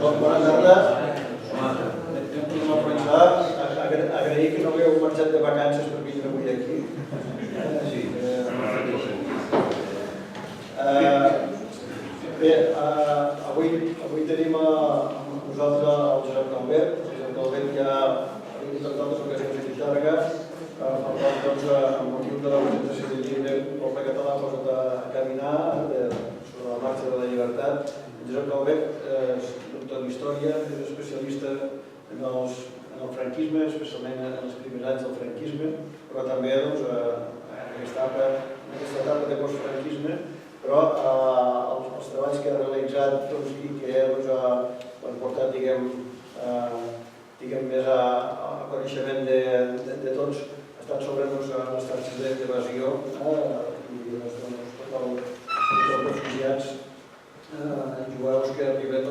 Bona tarda. Agrair que no hagueu marxat de vacances per vindre avui aquí. Bé, avui tenim amb nosaltres el Josep Calvet. El Josep Calvet ja ha vingut a tantes ocasions aquí a Tàrrega per parlar, amb motiu de la presentació del llibre El poble català posat a caminar sobre la marxa de la llibertat. El Josep Calvet és doctor en història, és especialista en el franquisme, especialment en els primers anys del franquisme, però també en aquesta etapa de postfranquisme, però els treballs que ha realitzat i que l'han portat, diguem, més a coneixement de tots, estan sobre les taxes d'evasió i tots els refugiats jueus que arriben a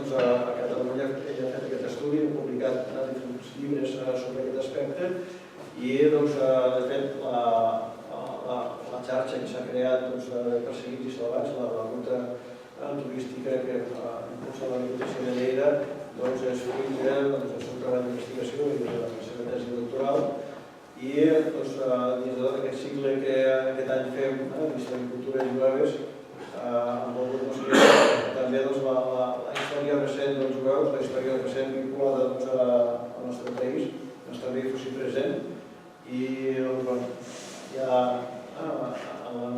Catalunya. Ell ha fet aquest estudi, ha publicat diferents llibres sobre aquest aspecte i, de fet, la xarxa que s'ha creat de perseguits i salvats, la ruta turística que impulsa la Diputació de Lleida, és fruit del seu treball d'investigació i de la seva tesi doctoral. I dins d'aquest cicle que aquest any fem d'història i cultures jueves, hem volgut mostrar també la història recent dels jueus, la història recent vinculada al nostre país, doncs també hi fossi present. I ja a la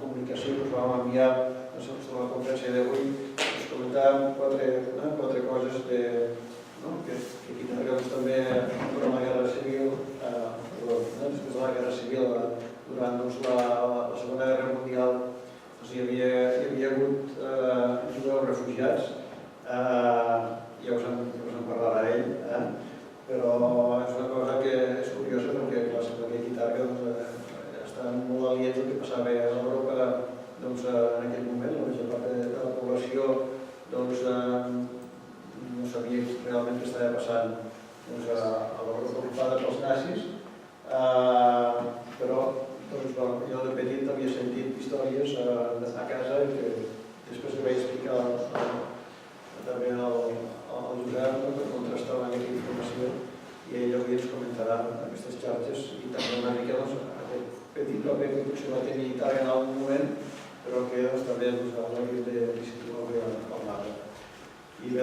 comunicació que us vam enviar sobre la conferència d'avui, us comentàvem quatre coses que aquí també durant la Guerra Civil, després de la Guerra Civil, durant la Segona Guerra Mundial, hi havia hagut jueus refugiats, ja us en parlarà ell, però és una cosa que és curiosa perquè sembla que aquí a Tàrrega estan molt aliens al que passava a Europa en aquell moment. La major part de la població no sabia realment què estava passant a l'Europa ocupada pels nazis, però jo de petit havia sentit històries a casa que després li vaig explicar també al Josep per contrastar una mica d'informació i ell avui ens comentarà aquestes xarxes i també una mica aquest petit paper que potser va tenir Tàrrega en algun moment, però que també l'hauríem de situar bé al mapa. I bé,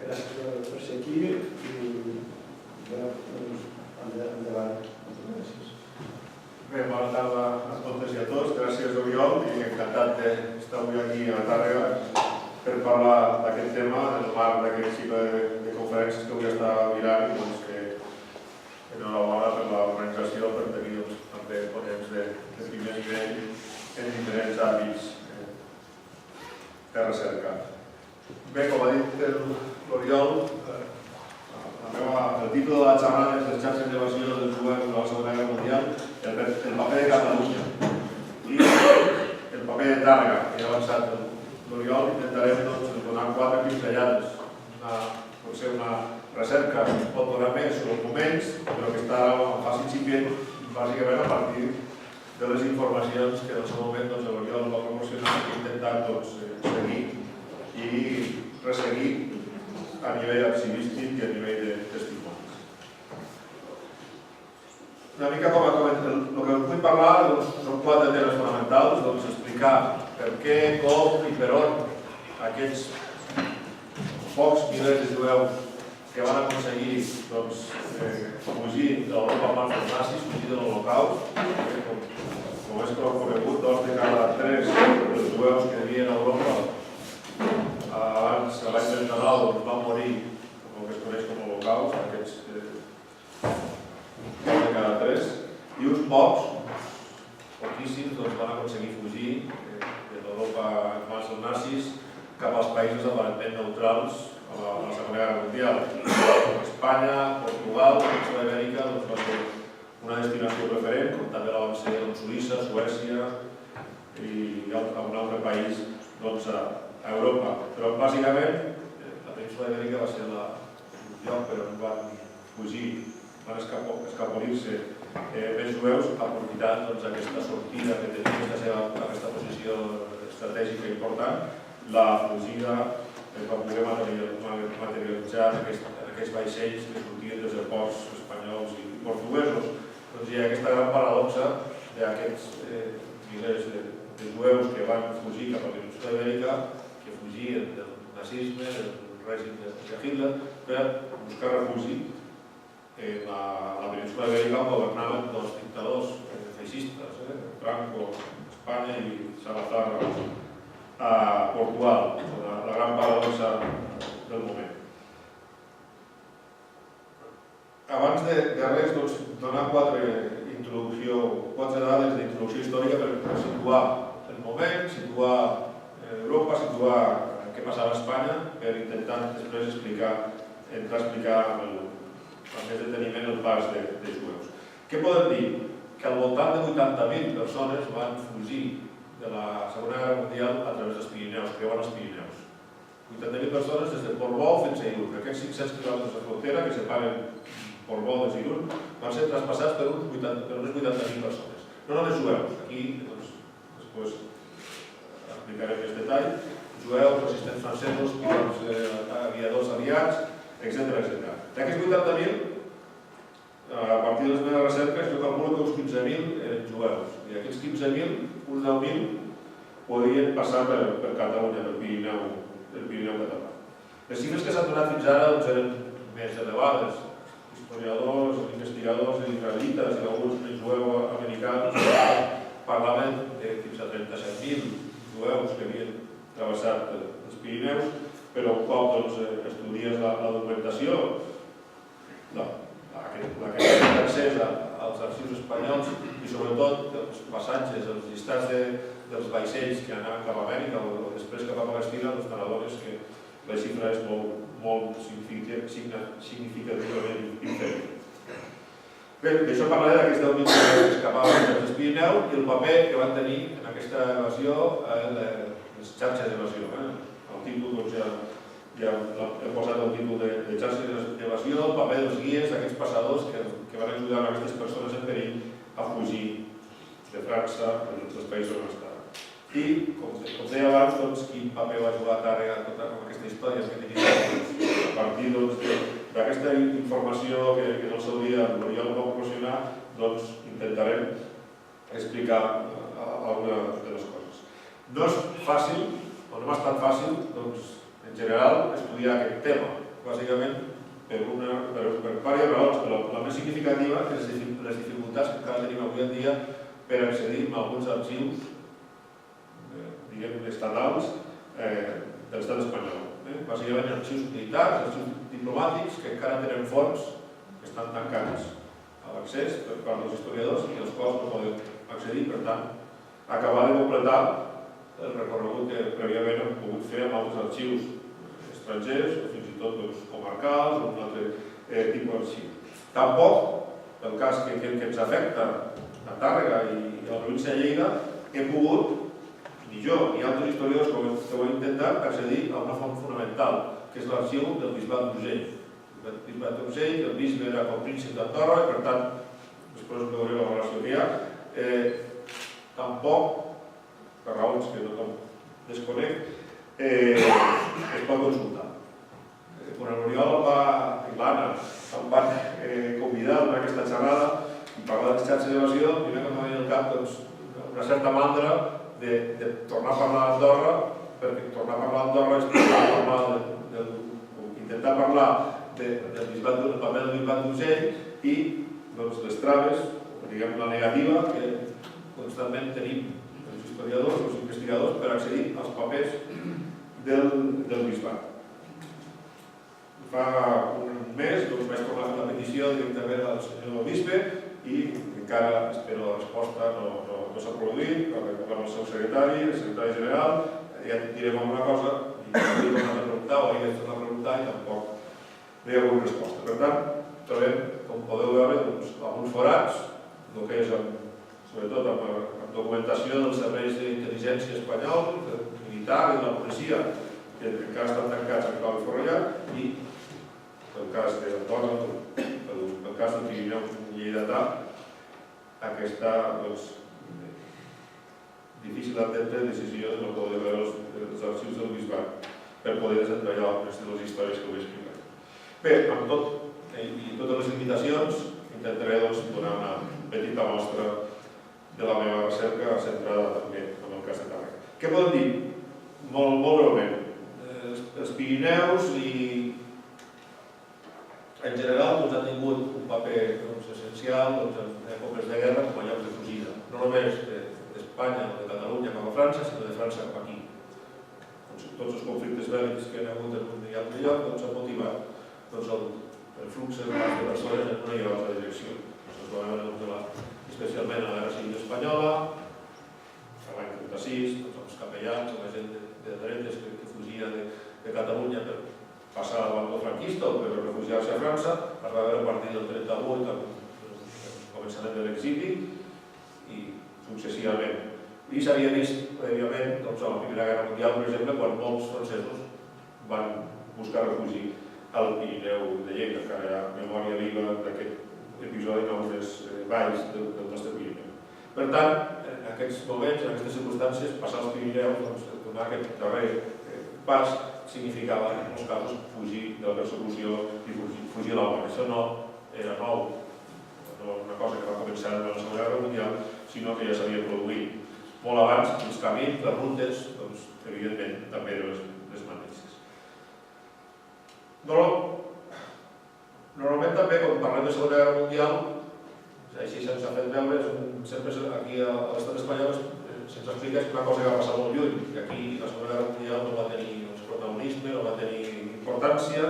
gràcies per ser aquí i endavant. Moltes gràcies. Bé, bona tarda a totes i a tots. Gràcies, Oriol, i encantat d'estar avui aquí a Tàrrega per parlar d'aquest tema en el marc d'aquest cicle de conferències que avui està mirant i que enhorabona per l'organització per tenir també ponents de primer nivell en diferents àmbits de recerca. Bé, com ha dit l'Oriol, el títol de la xerrada és les xarxes d'evasió dels jueus de la Segona Guerra Mundial, el paper de Catalunya i el paper de Tàrrega, que ja ha avançat l'Oriol. Intentarem donar quatre pinzellades. Potser una recerca pot donar més sobre els moments, però que està en fase incipient, bàsicament a partir de les informacions que en el seu moment l'Oriol va proporcionar i intentar seguir i resseguir a nivell arxivístic i a nivell de testimonis. Una mica com a comentar, el que us vull parlar són quatre temes fonamentals, explicar per què, com i per on aquests pocs milers de jueus que van aconseguir fugir de l'Europa a mans dels nazis, fugir de l'Holocaust, com és prou conegut, 2 de cada 3 dels jueus que vivien a Europa abans, l'any 39, van morir com el que es coneix com l'Holocaust, aquests 2 de cada 3, i uns poquíssims van aconseguir fugir de l'Europa en mans dels nazis cap als països aparentment neutrals a la Segona Guerra Mundial. Espanya, Portugal, la península Ibèrica va ser una destinació preferent, com també la van ser Suïssa, Suècia i algun altre país a Europa. Però bàsicament la península Ibèrica va ser el lloc per on van fugir, van escapolir-se més jueus aprofitant aquesta sortida que tenia aquesta posició estratègica important, la fugida es va poder materialitzar en aquests vaixells que sortien des de ports espanyols i portuguesos. Doncs hi ha aquesta gran paradoxa d'aquests milers de jueus que van fugir cap a la península ibèrica, que fugien del nazisme, del règim de Hitler, per buscar refugi en la península ibèrica on governaven dos dictadors feixistes, Franco a Espanya i Salazar a Portugal, la gran paradoxa del moment. Abans de res, donar quatre dades d'introducció històrica per situar el moment, situar Europa, situar què passava a Espanya, per intentar després entrar a explicar amb més deteniment el pas de jueus. Què podem dir? Que al voltant de 80.000 persones van fugir de la Segona Guerra Mundial a través dels Pirineus, creuant els Pirineus. 80.000 persones des de Portbou fins a Irún. Aquests 500 quilòmetres de frontera que separen Portbou de Irún van ser traspassats per unes 80.000 persones. No només jueus, aquí després explicaré més detall, jueus, resistents francesos, aviadors aliats, etc. D'aquests 80.000, a partir de les meves recerques, jo calculo que uns 15.000 eren jueus. I aquests 15.000, uns 10.000 podien passar per Catalunya, pel Pirineu català. Les xifres que s'han donat fins ara eren més elevades. Historiadors, investigadors israelites i alguns jueus americans parlaven de fins a 37.000 jueus que havien travessat els Pirineus, però un cop estudies la documentació, la que tenen accés als arxius espanyols i sobretot els passatges, els llistats dels vaixells que anaven cap a Amèrica o després cap a Palestina, doncs t'adones que la xifra és molt significativament inferior. Bé, d'això parlaré d'aquests 10.000 que escapaven dels Pirineu i el paper que van tenir en aquesta evasió les xarxes d'evasió. El títol ja he posat el títol de xarxes d'evasió, el paper dels guies, d'aquests passadors que van ajudar aquestes persones en perill a fugir de França, dels països on estaven. I, com deia abans, quin paper va jugar Tàrrega en tota aquesta història que tenim a partir d'aquesta informació que en el seu dia l'Oriol va proporcionar, intentarem explicar alguna de les coses. No és fàcil, o no m'ha estat fàcil, en general, estudiar aquest tema, bàsicament per diverses raons, però la més significativa és les dificultats que encara tenim avui en dia per accedir a alguns arxius, diguem, estatals de l'estat espanyol. Bàsicament arxius militars, arxius diplomàtics, que encara tenen fons que estan tancats a l'accés per part dels historiadors i als quals no podem accedir, per tant, acabar de completar el recorregut que prèviament hem pogut fer amb altres arxius estrangers, o fins i tot comarcals, o un altre tipus d'arxiu. Tampoc, pel cas que ens afecta a Tàrrega i a la província de Lleida, hem pogut, ni jo ni altres historiadors que ho hem intentat, accedir a una font fonamental, que és l'arxiu del Bisbat d'Urgell. El Bisbat d'Urgell, el bisbe era com príncep d'Andorra, i per tant, després us veuré la relació que hi ha. Tampoc, per raons que no desconec, es pot consultar. Quan l'Oriol i l'Anna em van convidar a donar aquesta xerrada i parlar de xarxes d'evasió, primer que m'ha venit al cap una certa mandra de tornar a parlar d'Andorra, perquè tornar a parlar d'Andorra és intentar parlar del paper del Bisbat d'Urgell i les traves, diguem la negativa, que constantment tenim els historiadors, els investigadors, per accedir als papers del Bisbat. Fa un mes vaig tornar a fer la petició directament al senyor bisbe i encara espero la resposta, no s'ha produït, amb el seu secretari, el secretari general, ja direm alguna cosa i ahir tornat a preguntar o ahir he tornat a preguntar i tampoc no hi ha hagut resposta. Per tant, trobem, com podeu veure, alguns forats, el que és sobretot amb documentació dels serveis d'intel·ligència espanyol, militar i de la policia, que encara estan tancats a Clau i Forrellat, i pel cas d'Andorra, pel cas del Pirineu lleidatà, aquesta difícil d'entendre decisió de no poder veure els arxius del Bisbat. per poder desentratllar les històries que vull explicar. Bé, amb tot i totes les limitacions, intentaré donar una petita mostra de la meva recerca centrada també en el cas de Tàrrega. Què podem dir? Molt breument. Els Pirineus en general han tingut un paper essencial en èpoques de guerra com a llocs de fugida, no només d'Espanya o de Catalunya cap a França, sinó de França cap aquí. Tots els conflictes bèl·lics que hi ha hagut en un i altre lloc han motivat el flux de persones en una i altra direcció. Això es va veure especialment a la Guerra Civil Espanyola, l'any 36, els capellans, la gent de dretes que fugia de Catalunya per passar al bando franquista o per refugiar-se a França, es va veure a partir del 38, el començament de l'exili i successivament. I s'havia vist prèviament a la Primera Guerra Mundial, per exemple, quan molts francesos van buscar refugi al Pirineu de Lleida, encara hi ha memòria viva d'aquest episodi en algunes valls del nostre Pirineu. Per tant, en aquests moments, en aquestes circumstàncies, passar als Pirineus, donar aquest darrer pas, significava, en molts casos, fugir de la persecució i fugir l'home. Això no era nou, no una cosa que va començar en la Segona Guerra Mundial, sinó que ja s'havia produït molt abans. Els camins, les rutes, evidentment, també eren les mateixes. Normalment també, quan parlem de Segona Guerra Mundial, així se'ns ha fet veure, sempre aquí a l'estat espanyol se'ns explica una cosa que va passar molt lluny, que aquí la Segona Guerra Mundial no va tenir protagonisme, no va tenir importància,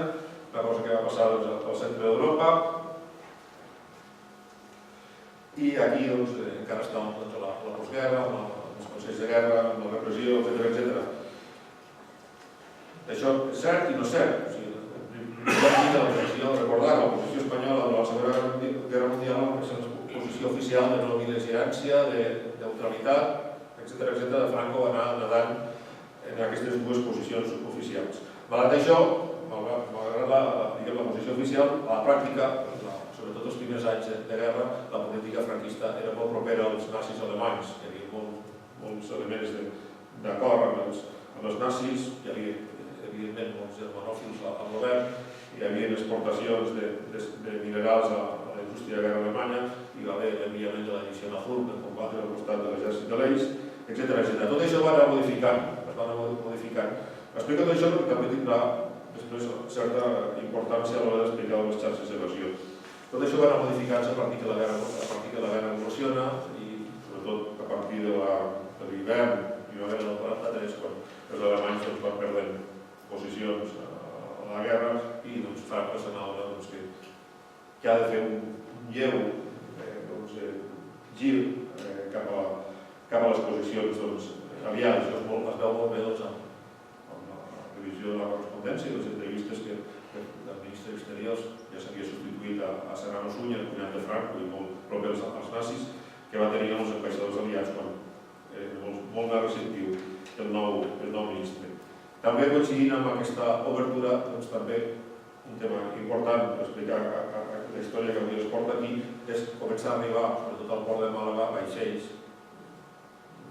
una cosa que va passar al centre d'Europa, i aquí encara estàvem a la postguerra, amb els consells de guerra, amb la repressió, etc. Això és cert i no és cert. Recordar la posició espanyola de la Segona Guerra Mundial és una posició oficial de no bel·ligerància, de neutralitat, etc. De Franco va anar nedant en aquestes dues posicions oficials. Malgrat això, malgrat la posició oficial, a la pràctica, sobretot els primers anys de guerra, la política franquista era molt propera als nazis alemanys. Hi havia molts elements d'acord amb els nazis, hi havia evidentment molts germanòfils al govern, hi havia exportacions de minerals a la indústria de guerra alemanya, hi va haver l'enviament de la divisió Azul per combatre al costat de l'exèrcit de l'Eix, etc. Tot això va anar modificant. Explico tot això perquè també tindrà després certa importància a l'hora d'explicar les xarxes d'evasió. Tot això va anar modificant-se a partir que la guerra evoluciona i sobretot a partir de l'hivern, primavera del 43, quan els alemanys van perdent posicions a la guerra i Franco s'anava que ha de fer un lleu gir cap a les posicions aliades. Es veu molt bé amb la revisió de la correspondència i les entrevistes que el ministre d'Exteriors ja s'havia substituït a Serrano Suñer, el cunyat de Franco i molt proper als nazis, que va tenir els ambaixadors aliats molt més receptiu el nou ministre. També coincidint amb aquesta obertura, també un tema important per explicar la història que avui es porta aquí és començar a arribar, sobretot al port de Màlaga, vaixells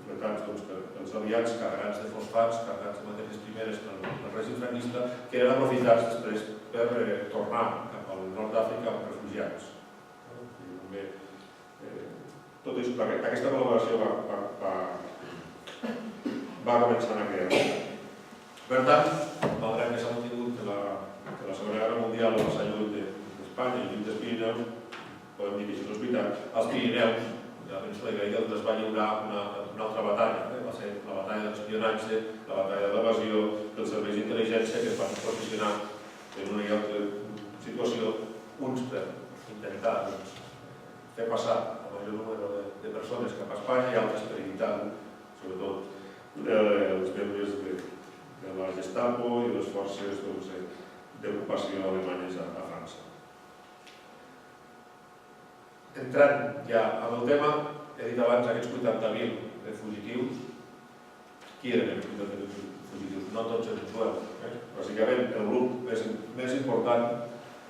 fletats pels aliats, carregats de fosfats, carregats de matèries primeres pel règim franquista, que eren aprofitats després per tornar cap al nord d'Àfrica amb refugiats. Aquesta col·laboració va començar a crear. Per tant, malgrat que s'ha mantingut que la Segona Guerra Mundial no s'ha lluit d'Espanya i lluit dels Pirineus, podem dir que això no és veritat, als Pirineus, la península Ibèrica, es va lliurar una altra batalla, va ser la batalla de l'espionatge, la batalla de l'evasió, dels serveis d'intel·ligència que es van posicionar en una i altra situació, uns per intentar fer passar el major número de persones cap a Espanya i altres per evitar, sobretot, els membres de la Gestapo i les forces d'ocupació alemanyes a França. Entrant ja en el tema, he dit abans aquests 80.000 fugitius. Qui eren aquests 80.000 fugitius? No tots eren jueus. Bàsicament, el grup més important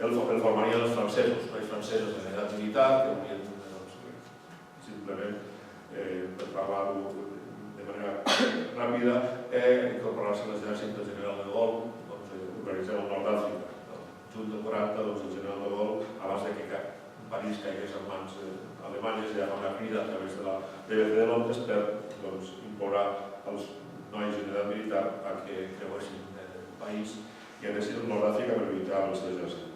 el formarien els francesos, nois francesos de l'edat militar, que volien simplement, per parlar de manera ràpida incorporar-se a l'exèrcit del general de Gaulle, organitzar el nord d'Àfrica. Junt del 40, el general de Gaulle, abans que París caigués en mans alemanyes, ja va una crida a través de la BBC de Londres per implorar als nois en edat militar a que creuessin el país i anessin al nord d'Àfrica per lluitar amb l'exèrcit.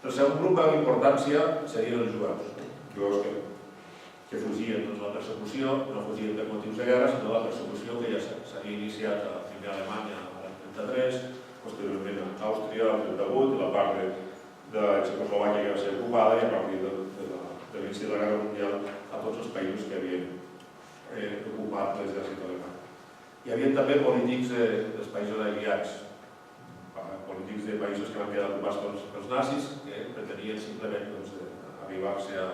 El segon grup amb importància serien els jueus que fugien de la persecució, no fugien per motius de guerra, sinó la persecució que ja s'havia iniciat primer a Alemanya l'any 33, posteriorment a Àustria el 38, la part de Txecoslovàquia que va ser ocupada i a partir de l'inici de la Guerra Mundial a tots els països que havien ocupat l'exèrcit alemany. Hi havia també polítics dels països aliats, polítics de països que van quedar ocupats pels nazis, que pretenien simplement arribar-se a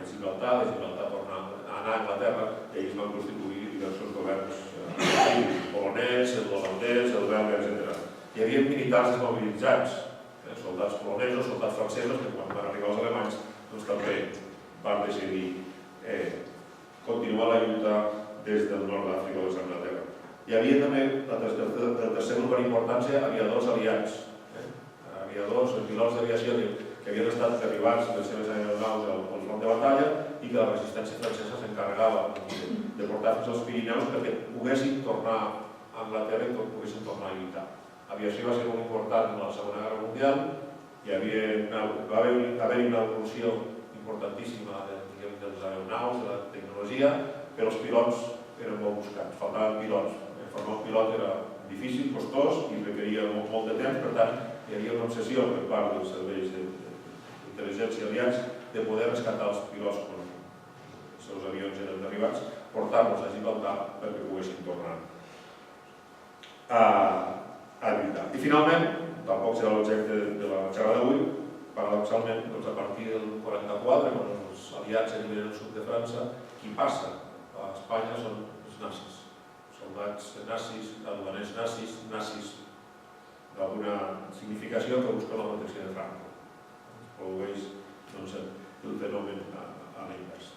Gibraltar, de Gibraltar tornar a anar a Anglaterra, i ells van constituir diversos governs, el polonès, el holandès, el belga, etc. Hi havia militars desmobilitzats, soldats polonesos, soldats francesos, que quan van arribar els alemanys també van decidir continuar la lluita des del nord d'Àfrica o des d'Anglaterra. Hi havia també, el tercer grup per importància, aviadors aliats. Aviadors, pilots d'aviació que havien estat derribats de les seves aeronaus al front de batalla i que la resistència francesa s'encarregava de portar fins als Pirineus perquè poguessin tornar a Anglaterra i poguessin tornar a lluitar. L'aviació va ser molt important en la Segona Guerra Mundial, va haver una evolució importantíssima dels aeronaus, de la tecnologia, però els pilots eren molt buscats, faltaven pilots. Formar un pilot era difícil, costós i requeria molt de temps, per tant, hi havia una obsessió per part dels serveis d'intel·ligència aliats de poder rescatar els pilots quan els seus avions eren derribats, portar-los a Gibraltar perquè poguessin tornar a lluitar. I finalment, tampoc serà l'objecte de la xerrada d'avui, paradoxalment, a partir del 44, quan els aliats eliminen el sud de França, qui passa a Espanya són els nazis. Soldats nazis, aduaners nazis d'alguna significació que busquen la protecció de Franco. Es produeix el fenomen a l'invers.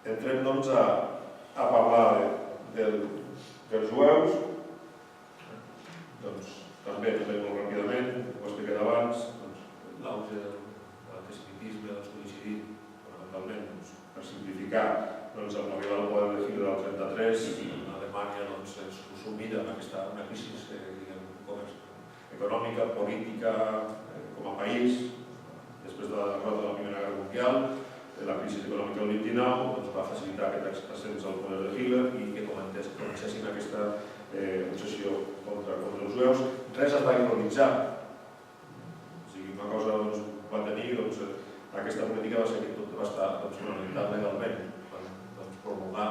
Entrem a parlar dels jueus. També molt ràpidament, ho he explicat abans, l'auge de l'antisemitisme coincidit fonamentalment per simplificar amb l'arribada al poder de Hitler al 33, Alemanya sumida en una crisi econòmica, política, com a país, després de la derrota de la Primera Guerra Mundial, la crisi econòmica del 29 va facilitar aquest ascens al poder de Hitler i que comencessin aquesta obsessió contra els jueus. Res es va ironitzar. Una cosa va tenir, aquesta política va ser que tot va estar fonamentat legalment. Promulgar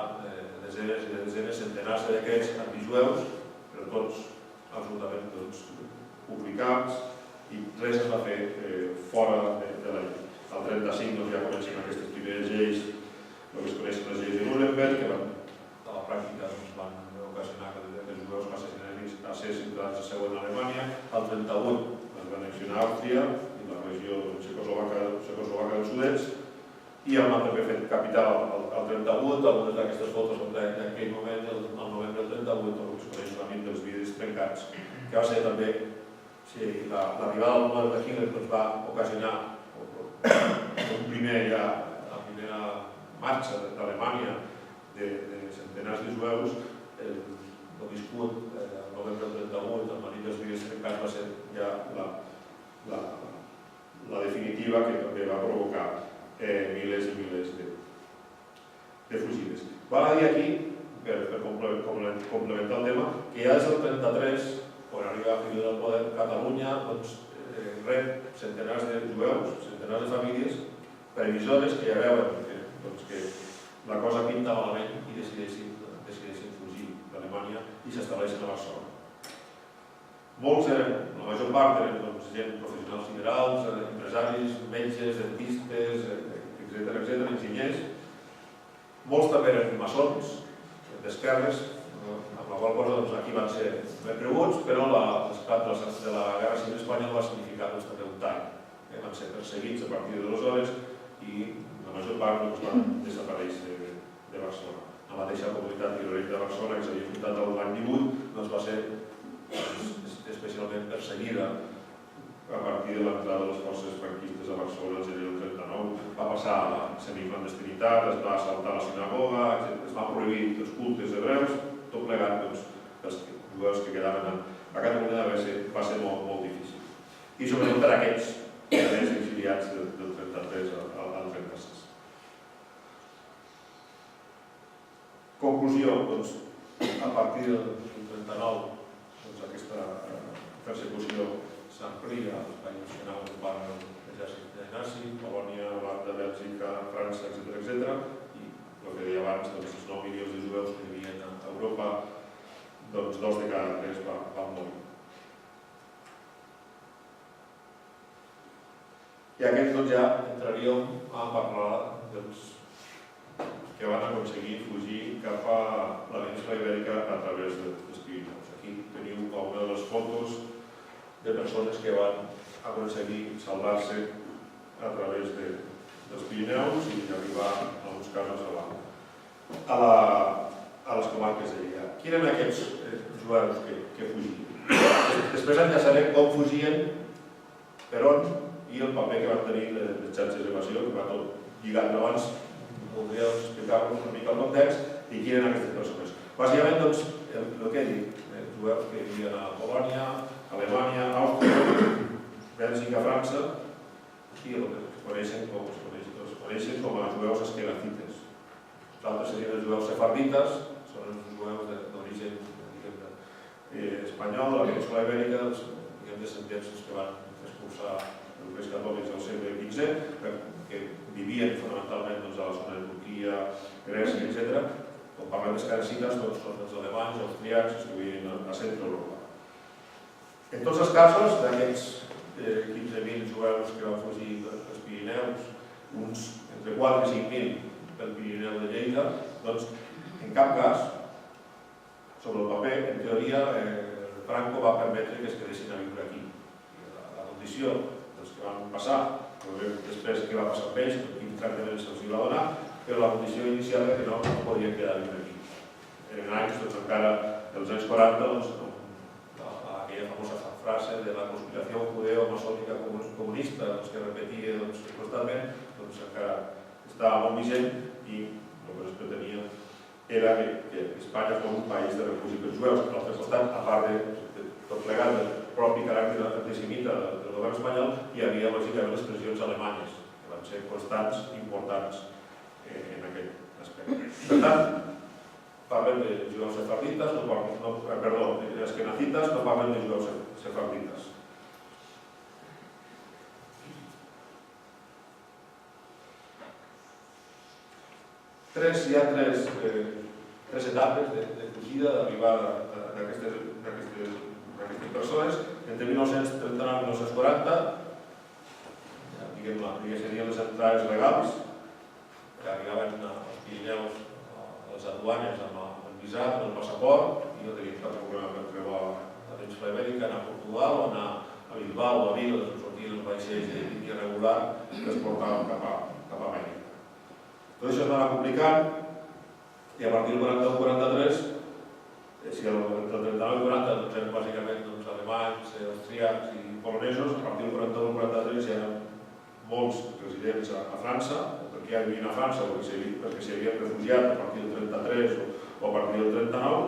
desenes i desenes, centenars de decrets antijueus, però tots absolutament publicats, i res es va fer fora de la llei. Al 35 ja comencen aquestes primeres lleis, el que es coneixen les lleis de Nuremberg, que a la pràctica van ocasionar que els jueus passin a ser ciutadans de segona a Alemanya. Al 38 es va annexionar Àustria i la regió txecoslovaca del sud-est, i el van també fet capital al 38, algunes d'aquestes fotos són d'aquell moment, el novembre del 38, el que es coneix solament dels vídeos trencats, que va ser també, l'arribada al poder de Hitler va ocasionar la primera marxa d'Alemanya de centenars de jueus. El viscut el novembre del 38, el manit dels vídeos trencats va ser ja la definitiva, que també va provocar milers i milers de fugides. Val a dir aquí, per complementar el tema, que ja des del 33, quan arriba Hitler al poder, Catalunya rep centenars de jueus, centenars de famílies previsores que ja veuen que la cosa pinta malament i decideixen fugir d'Alemanya i s'estableixen a Barcelona. Molts eren, la major part eren gent professionals liberals, empresaris, metges, dentistes, etc., enginyers. Molts també eren maçons, d'esquerres, amb la qual cosa aquí van ser benvinguts, però l'esclat de la Guerra Civil Espanyola va significar també un tall. Van ser perseguits a partir d'aleshores i la major part van desaparèixer de Barcelona. la mateixa comunitat guerrillera de Barcelona, que s'havia fundat l'any 18, doncs va ser especialment perseguida a partir de l'entrada de les forces franquistes a Barcelona el gener del 39. Va passar a la semiclandestinitat, es va assaltar la sinagoga, es va prohibir els cultes hebreus, tot plegat, els jueus que quedaven a Catalunya va ser molt difícil. I sobretot per aquests exiliats del 33 al 36. Conclusió, doncs, a partir del 39, aquesta persecució s'amplia als països que anaven ocupant l'exèrcit nazi, Polònia, Holanda, Bèlgica, França, etc. I el que deia abans, els 9 milions de jueus que vivien a Europa, doncs 2 de cada 3 van morir. I aquests doncs ja entraríem a parlar dels que van aconseguir fugir cap a la península Ibèrica a través dels Pirineus. Aquí teniu una de les fotos de persones que van aconseguir salvar-se a través dels Pirineus i arribar, en alguns casos, a les comarques de Lleida. Qui eren aquests jueus que fugien? Després enllaçarem com fugien, per on, i el paper que van tenir les xarxes d'evasió, que va tot lligat abans. Voldria explicar-vos una mica el context i qui eren aquestes persones. Bàsicament, doncs, el que he dit, els jueus que vivien a Polònia, Alemanya, Àustria, Bèlgica, França, i el que es coneixen com a jueus esquelacites. Els altres serien els jueus sefardites, són els jueus d'origen espanyol, de la península Ibèrica, els descendents que van expulsar els catòlics del segle XV, que vivien fonamentalment a la zona de Turquia, Grècia, etc. Quan parlem d'esquelacites, són els alemanys, els austríacs, que vivien a centre Europa. En tots els casos, d'aquests 15.000 jueus que van fugir dels Pirineus, uns entre 4 i 5.000 pel Pirineu de Lleida, doncs, en cap cas, sobre el paper, en teoria, Franco va permetre que es quedessin a viure aquí. La condició dels que van passar, després què va passar amb ells, quin tractament se'ls va donar, però la condició inicial era que no podien quedar a viure aquí. Eren anys, doncs encara, dels anys 40, aquella famosa frase de la conspiració judeo-masònica comunista que repetia constantment, encara estava molt vigent i el que es pretenia era que Espanya fos un país de refugi per jueus. Per l'altre costat, a part de tot plegat del propi caràcter antisemita del govern espanyol, hi havia lògicament les pressions alemanyes, que van ser constants i importants en aquest aspecte. Per tant, parlem de jueus sefardites, esquenacites, no parlem de jueus sefardites. Hi ha tres etapes de fugida, d'arribada d'aquestes persones. Entre 1939 i 1940, serien les entrades legals, que arribaven als Pirineus, a les aduanes, amb el visat, amb el passaport, i no tenien cap problema per creuar la península Ibèrica, anar a Portugal o anar a Bilbao o a Vigo, on sortien els vaixells de línia regular que es portaven cap a Amèrica. Tot això es va anar complicant i a partir del 41-43, si entre el 39 i 40 doncs eren bàsicament alemanys, austríacs i polonesos, a partir del 41-43 ja eren molts residents a França, perquè ja vivien a França o perquè s'hi havien refugiat a partir del 33 o a partir del 39,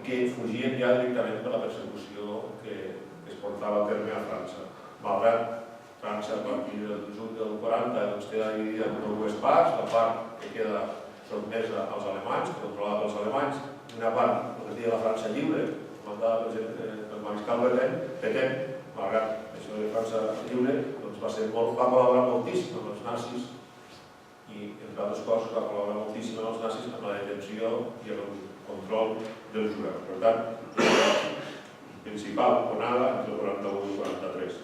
que fugien ja directament per la persecució que es portava a terme a França. Malgrat França, a partir del juny del 40, queda dividida en dues parts, la part que queda sotmesa als alemanys, controlada pels alemanys, i una part, el que es deia la França lliure, comandada pel mariscal Petain, malgrat això de França lliure, va col·laborar moltíssim amb els nazis i, entre altres coses, va col·laborar moltíssim amb els nazis amb la detenció i el control dels jueus. Per tant, la principal onada entre el 41 i el 43.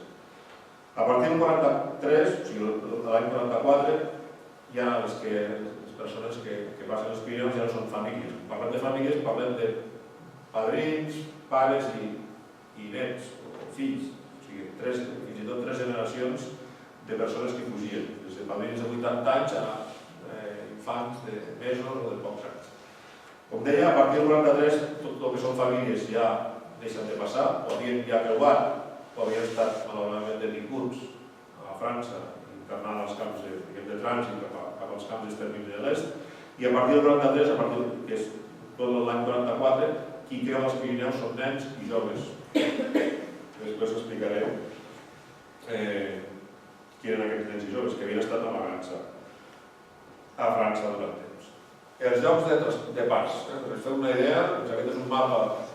A partir del 43, o sigui, de l'any 44, ja les persones que passen els Pirineus ja no són famílies. Parlem de famílies, parlem de padrins, pares i nets, o fills. O sigui, fins i tot 3 generacions de persones que fugien, des de padrins de 80 anys a infants de mesos o de pocs anys. Com deia, a partir del 93, tot el que són famílies ja deixen de passar, o havien ja creuat, o havien estat malauradament detinguts a França, internant als camps de trànsit cap als camps d'extermini de l'est, i a partir del 93, que és tot l'any 94, qui creu els Pirineus són nens i joves. Després explicaré qui eren aquests nens i joves que havien estat amagant-se a França durant temps. Els llocs de pas, per fer una idea, aquest és un mapa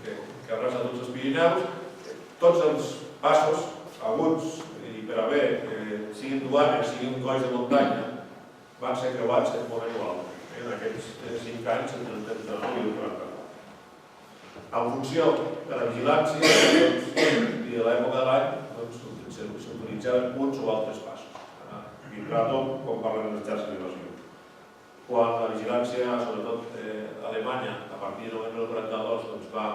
que abraça tots els Pirineus. Tots els passos aguts i per haver, siguin duanes, siguin colls de muntanya, van ser creuats en moment o altre, en aquests 5 anys entre el 39 i el 44. En funció de la vigilància i de l'època de l'any, s'utilitzaven uns o altres passos. Vindrà tot quan parlem de les xarxes d'evasió. Quan la vigilància, sobretot Alemanya, a partir del 1942, va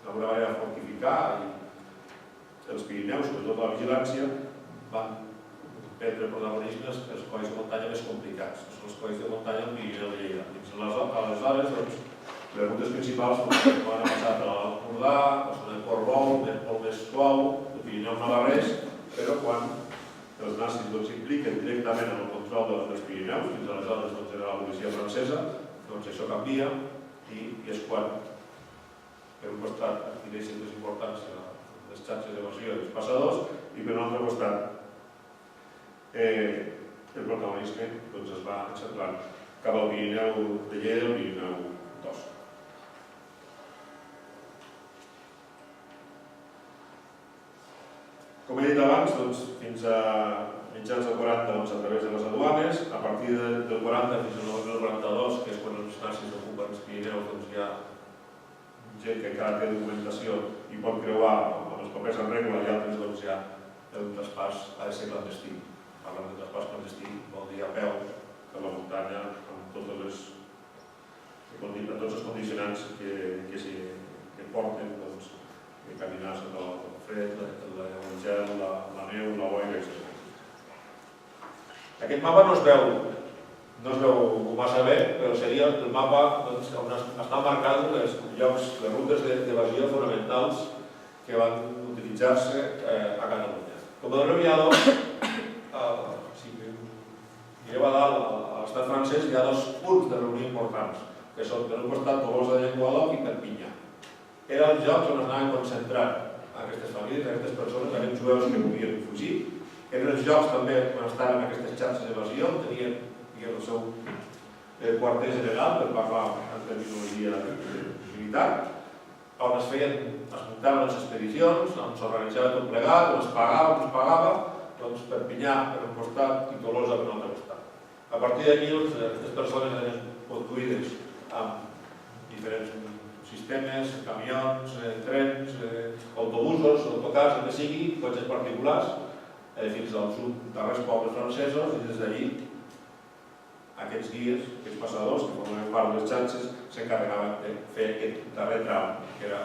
d'alguna manera fortificar i els Pirineus, sobretot la vigilància, van prendre protagonisme els colls de muntanya més complicats, que són els colls de muntanya del Pirineu de Lleida. Aleshores, les rutes principals van passar per l'Empordà, la zona de Portbou, molt més suau, el Pirineu Navarrès, però quan els nazis s'impliquen directament en el control dels Pirineus, fins aleshores era la policia francesa, doncs això canvia i és quan, per un costat, adquireixen més importància les xarxes d'evasió dels passadors i per un altre costat el protagonisme es va centrant cap al Pirineu de Lleida i el Pirineu II. Com he dit abans, fins a mitjans del 40 a través de les aduanes, a partir del 40 fins al 1942, que és quan els nazis ocupen els Pirineus, hi ha gent que encara té documentació i pot creuar amb els papers en regla i altres ja el traspàs ha de ser clandestí. Parlant de traspàs clandestí vol dir a peu per la muntanya amb tots els condicionants que porten caminar sota el fred, el gel, la neu, la boira, etc. Aquest mapa no es veu massa bé, però seria el mapa on estan marcades les rutes d'evasió fonamentals que van utilitzar-se a Catalunya. Com a aviador, si mireu a dalt a l'estat francès, hi ha 2 punts de reunió importants, que són per un costat Tolosa de Llenguadoc i Perpinyà. Eren els llocs on es anaven concentrant aquestes famílies, aquestes persones, aquests jueus que volien fugir. Eren els llocs també on estaven aquestes xarxes d'evasió, tenien el seu quarter general, per parlar en terminologia militar, on es muntaven les expedicions, on s'organitzava tot plegat, on es pagava, doncs Perpinyà per un costat i Tolosa per un altre costat. A partir d'aquí, aquestes persones eren conduïdes amb diferents sistemes, camions, trens, autobusos, autocars, el que sigui, cotxes particulars, fins als darrers pobles francesos, i des d'allí aquests guies, aquests passadors, que formaven part de les xarxes, s'encarregaven de fer aquest darrer tram, que era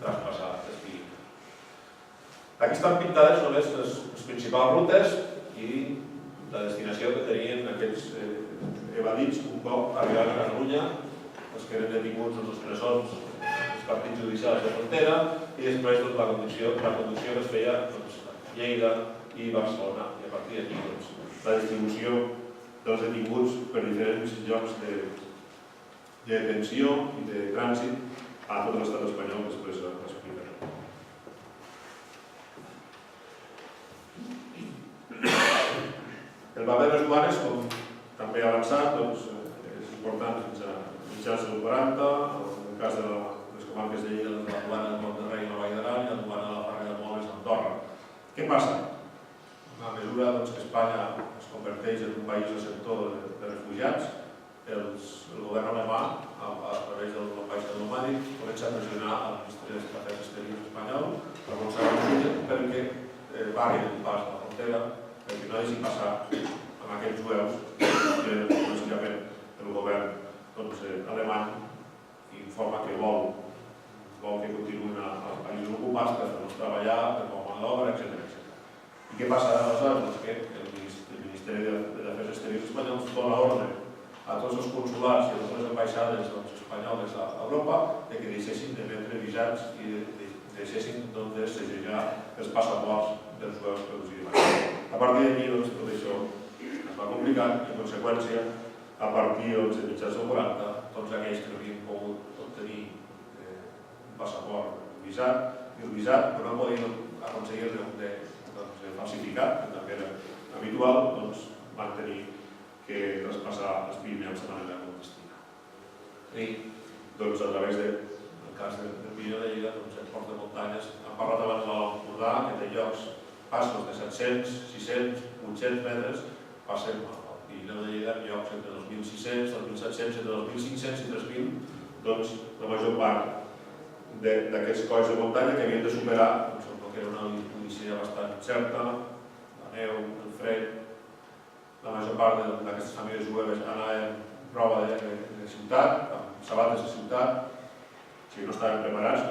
traspassar els Pirineus. Aquí estan pintades només les principals rutes i la destinació que tenien aquests evadits un cop arribaven a Catalunya, els que eren detinguts als presons, els partits judicials de frontera, i després la conducció que es feia a Lleida i Barcelona, i a partir d'aquí la distribució dels detinguts per diferents llocs de detenció i de trànsit a tot l'estat espanyol, que després explicaré. El paper de les duanes, com també ha avançat, és important fins a mitjans del 40, en el cas de les comarques de Lleida, la duana de Monterrey i la Vall d'Aran i la duana de la Farga de Moles a Andorra. Què passa? A mesura que Espanya es converteix en un país receptor de refugiats, el govern alemà, a través del ambaixador nomàdic, comença a pressionar el Ministeri d'Afers Exteriors espanyol perquè barri el pas de la frontera, perquè no deixi passar amb aquests jueus que, bàsicament, el govern alemany informa que vol que continuïn als països ocupats per fer-los treballar, per com a d'obra, etc. I què passa aleshores? Que el Ministeri d'Afers Exteriors espanyol dona ordre a tots els consulats i a totes les ambaixades espanyoles a Europa que deixessin d'emetre visats i deixessin de segellar els passaports dels jueus que residien. A partir d'aquí, tot això es va complicar i, en conseqüència, a partir de mitjans del 40, tots aquells que havien pogut obtenir un passaport visat, i el visat, però no podien aconseguir de falsificar, que també era habitual, van tenir que traspassar els Pirineus de manera clandestina. I, a través del cas del Pirineu de Lleida, el port de muntanyes, hem parlat abans de l'Empordà, que té llocs, passos de 700, 600, 800 metres, passem al Pirineu de Lleida, llocs entre 2.600, 2.700, entre 2.500 i 3.000, doncs la major part d'aquests colls de muntanya que havien de superar el que era una odissea bastant certa, la neu, el fred. La major part d'aquestes famílies jueves anaven en prova de ciutat, amb sabates de ciutat, si no estaven preparats,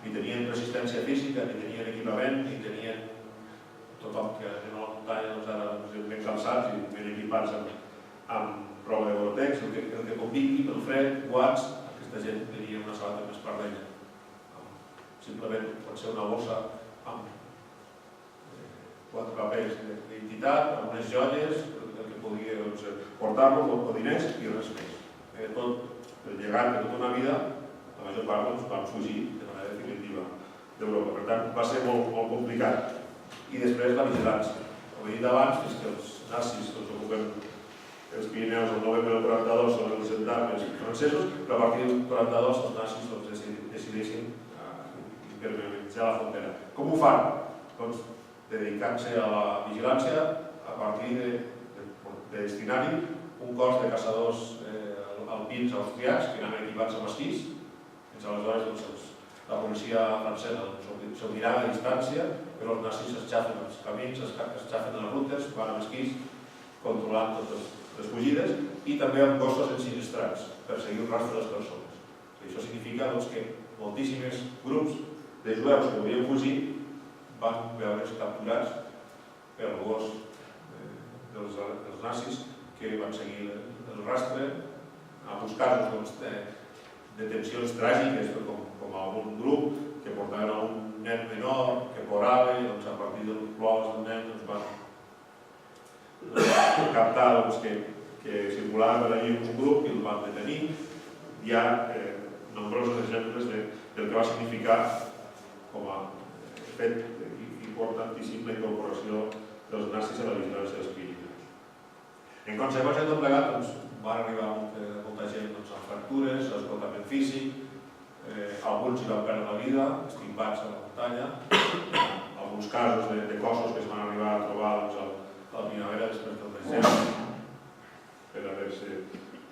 ni tenien resistència física, ni tenien equipament, ni tenien tothom que anem a la muntanya ara ben calçats i ben equipats amb prova de Gore-Tex, el que convingui pel fred, guants, aquesta gent tenia una sabata més pardella. Simplement pot ser una bossa amb 4 papers d'identitat, amb unes joies, el que podia portar-lo, o diners i res més. Tot el llegat de tota una vida, la major part van fugir de manera definitiva d'Europa. Per tant, va ser molt complicat. I després la vigilància. Com he dit abans, és que els nazis ocupen els Pirineus el novembre del 42 sobre els gendarmes francesos, però a partir del 42 els nazis decideixen impermeabilitzar la frontera. Com ho fan? Doncs dedicant-se a la vigilància a partir de destinar-hi un cos de caçadors alpins austriacs que anaven equipats amb esquís. Fins aleshores la policia francesa s'ho mirava a distància, però els nazis es xafen els camins, es xafen les rutes, van amb esquís, controlant totes les fugides, i també amb gossos ensinistrats per seguir el rastre de les persones. Això significa que moltíssims grups de jueus que volien fugir van veure's capturats pel gos dels nazis que van seguir el rastre, a buscar detencions tràgiques com algun grup que portaven a un nen menor que plorava i a partir dels plors del nen van captar que circulaven per allí un grup i el van detenir. Hi ha nombrosos exemples del que va significar com a fet importantíssim la incorporació dels nazis a la vigilància dels Pirineus. En conseqüència de tot plegat, van arribar molta gent amb fractures, esgotament físic, alguns hi van perdre la vida, estimbats a la muntanya, alguns casos de cossos que es van arribar a trobar a la primavera després del desert per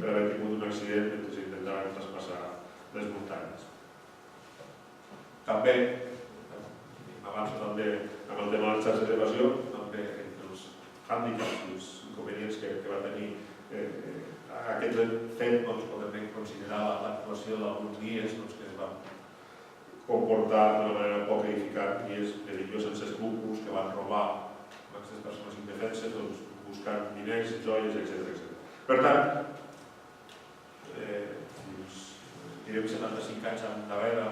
haver tingut un accident mentre s'intentaven traspassar les muntanyes. També, abans també amb el tema de les xarxes d'evasió, també entre els hàndicaps i els inconvenients que va tenir aquest fet, podem considerar l'actuació d'alguns guies que es van comportar d'una manera poc edificant, guies perillosos sense escrúpols que van robar aquestes persones indefenses buscant diners, joies, etc. Per tant, direm 75 anys amb darrere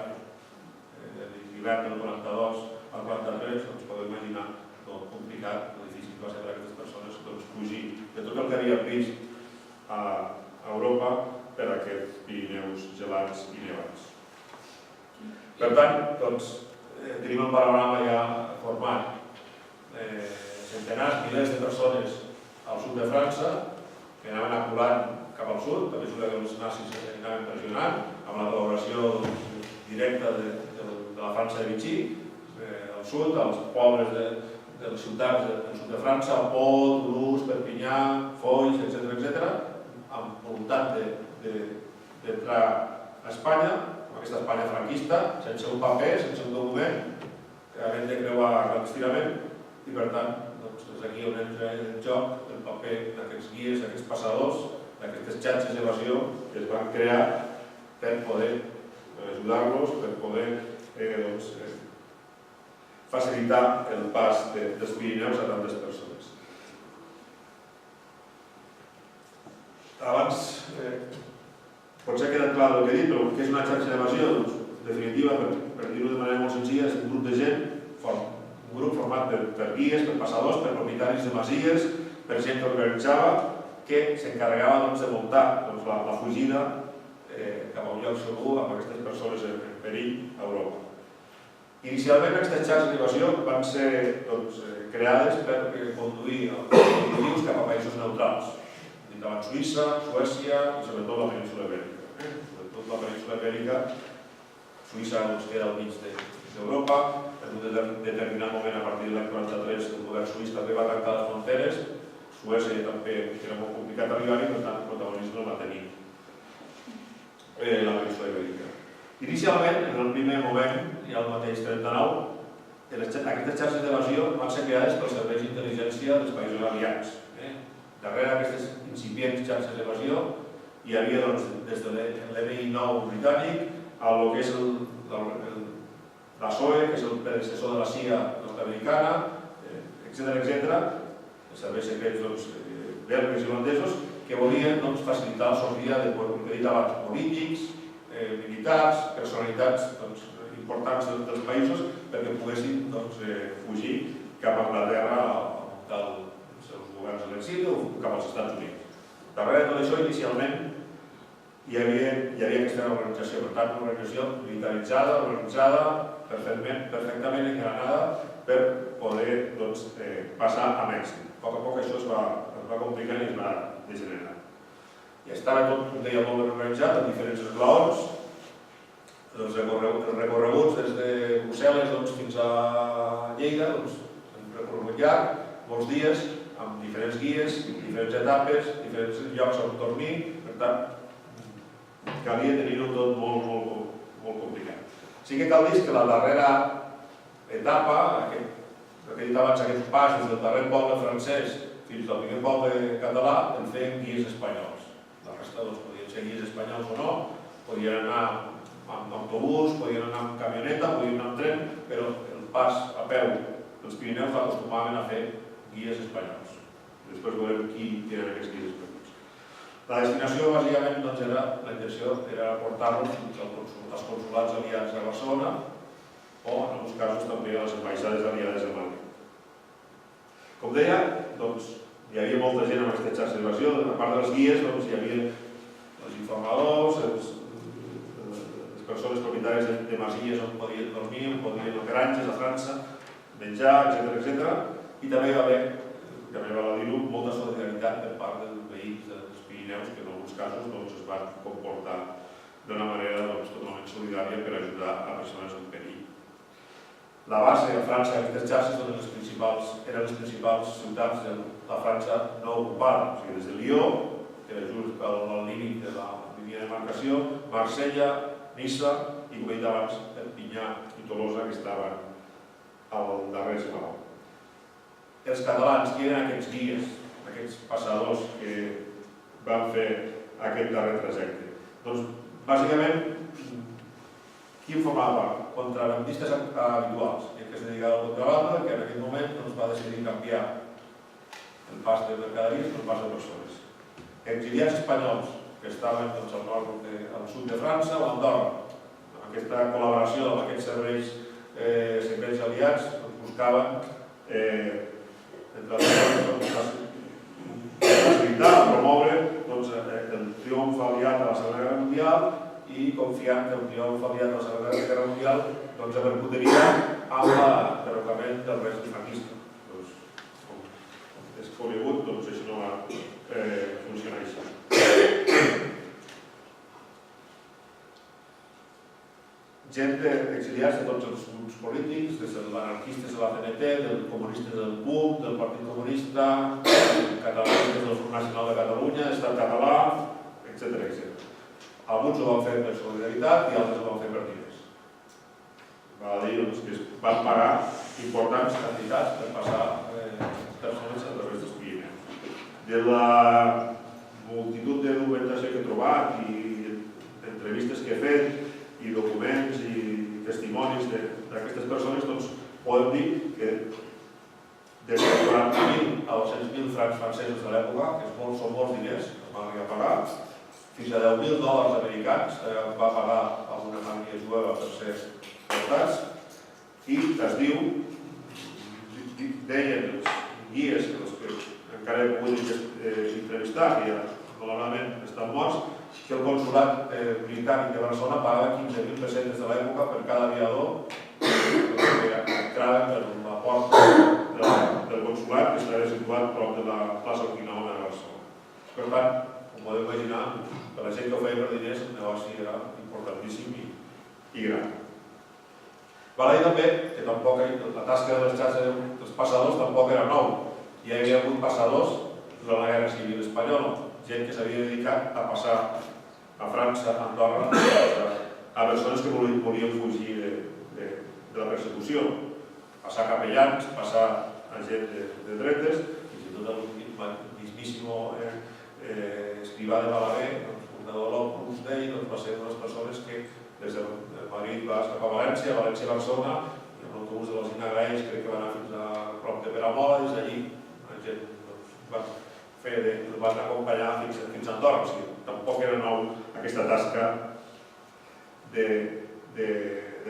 l'hivern del 42 al 43, podeu imaginar com complicat, com difícil que va ser per a aquestes persones fugir de tot el que havien vist a Europa per aquests Pirineus gelats i nevats. Per tant, tenim el panorama ja format. Centenars, milers de persones al sud de França que anaven acolant cap al sud, també és que els nazis anaven pressionant, amb la col·laboració directa de la França de Vichy, al sud, als pobres de les ciutats del sud de França, Pau, Toulouse, Perpinyà, Foix, etc., amb voluntat d'entrar a Espanya, amb aquesta Espanya franquista, sense un paper, sense un document, que havien de creuar clandestinament, i per tant, és aquí on entra en joc el paper d'aquests guies, d'aquests passadors, d'aquestes xarxes d'evasió que es van crear per poder ajudar-los, per poder facilitar el pas dels Pirineus a tantes persones. Abans part del que he dit, però què és una xarxa d'evasió? Doncs, en definitiva, per dir-ho de manera molt senzilla, és un grup de gent, un grup format per guies, per passadors, per propietaris de masies, per gent que organitzava, que s'encarregava de muntar la fugida cap a un lloc segur amb aquestes persones en perill a Europa. Inicialment, aquestes xarxes d'evasió van ser creades per conduir els individus cap a països neutrals. Dintre Suïssa, Suècia i sobretot la península Ibèrica. Sobretot la península Ibèrica, Suïssa queda al mig d'Europa. En un determinat moment, a partir de l'any 43, el govern suís també va tancar les fronteres. Suècia també era molt complicat arribar-hi, per tant, el protagonisme el va tenir la península Ibèrica. Inicialment, en el primer moment, ja el mateix 39, aquestes xarxes d'evasió van ser creades pels serveis d'intel·ligència dels països aliats. Darrere d'aquestes incipients xarxes d'evasió hi havia des de l'MI9 britànic al que és la SOE, que és el predecessor de la CIA nord-americana, etc. Els serveis secrets belgues i holandesos que volien facilitar la sortida de polítics, militars, personalitats importants dels països perquè poguessin fugir cap a Anglaterra dels seus governs a l'exili o cap als Estats Units. Darrere de tot això, inicialment, hi havia aquesta organització, per tant, una organització militaritzada, organitzada, perfectament engranada per poder passar amb èxit. A poc a poc això es va complicant i es va degenerant. I estava tot, com deia, molt ben organitzat, amb diferents esglaons. Els recorreguts des de Brussel·les fins a Lleida, un recorregut llarg, molts dies, amb diferents guies, diferents etapes, diferents llocs on dormir, per tant, calia tenir-ho tot molt complicat. Sí que cal dir que la darrera etapa, el que he dit abans, aquest pas des del darrer poble francès fins al primer poble català, el feien guies espanyols. La resta podien ser guies espanyols o no, podien anar amb autobús, podien anar amb camioneta, podien anar amb tren, però el pas a peu dels Pirineus l'acostumaven a fer guies espanyols. Després veurem qui eren aquests guies espanyols. La destinació, bàsicament, la intenció era portar-los als consulats aliats a Barcelona o, en alguns casos, també a les ambaixades aliades a Madrid. Com deia, hi havia molta gent amb aquesta xarxa d'evasió. A part dels guies, hi havia els informadors, les persones propietàries de masies on podien dormir, on podien anar a granges a França, menjar, etc. I també hi va haver, també val a dir-ho, molta solidaritat per part dels veïns dels Pirineus que en alguns casos es van comportar d'una manera totalment solidària per ajudar a persones en perill. La base a França d'aquestes xarxes eren les principals ciutats de la França no ocupada, o sigui, des de Lió, que era just al límit de la línia de demarcació, Marsella, Nissa i, com he dit abans, Perpinyà i Tolosa, que estaven al darrer esglaó. Els catalans, qui eren aquests guies, aquests passadors que van fer aquest darrer trajecte? Doncs, bàsicament, qui en formava part? Contrabandistes habituals, el que es dedicava al contrabando, que en aquell moment va decidir canviar el pas de mercaderies per el pas de persones. Exiliats espanyols, que estaven al nord, al sud de França o a Andorra. Amb aquesta col·laboració amb aquests serveis secrets aliats buscaven facilitar, promoure el triomf aliat a la Segona Guerra Mundial i confiant que el triomf aliat a la Segona Guerra Mundial repercutiria amb el derrocament del règim franquista. Com és conegut, això no va funcionar així. Gent exiliats de tots els grups polítics, des dels anarquistes de la CNT, dels comunistes del PUC, del Partit Comunista, catalanistes del Front Nacional de Catalunya, d'Estat Català, etc. Alguns ho van fer per solidaritat i altres ho van fer per diners. Va dir que es van pagar importants quantitats per passar persones a través dels Pirineus. De la multitud de documentació que he trobat i entrevistes que he fet i documents i testimonis d'aquestes persones, podem dir que des de 40.000 a 200.000 francs francesos de l'època, que són molts diners que van arribar a pagar, fins a $10.000 americans va pagar a una família jueva per ser portats, i es diu, deien els guies, els que encara he pogut entrevistar, que ja malauradament estan morts, que el consulat britànic de Barcelona pagava 15.000 pessetes de l'època per cada aviador que entrava per la porta del consulat, que estava situat prop de la plaça Urquinaona de Barcelona. Per tant, com podeu imaginar, per la gent que ho feia per diners, el negoci era importantíssim i gran. Val a dir també que tampoc la tasca de les xarxes dels passadors tampoc era nou. Ja hi havia hagut passadors durant la Guerra Civil Espanyola, gent que s'havia dedicat a passar a França, a Andorra, a persones que volien fugir de la persecució, passar capellans, passar a gent de dretes, fins i tot el mismíssimo escrivà de Balaguer, el fundador de l'Opus Dei, va ser una de les persones que des de Madrid va escapar a València, Barcelona, i amb l'autobús de l'Alzina Graells crec que va anar fins a prop de Peramola, i des d'allí la gent el van acompanyar fins a Andorra. O sigui, tampoc era nou aquesta tasca de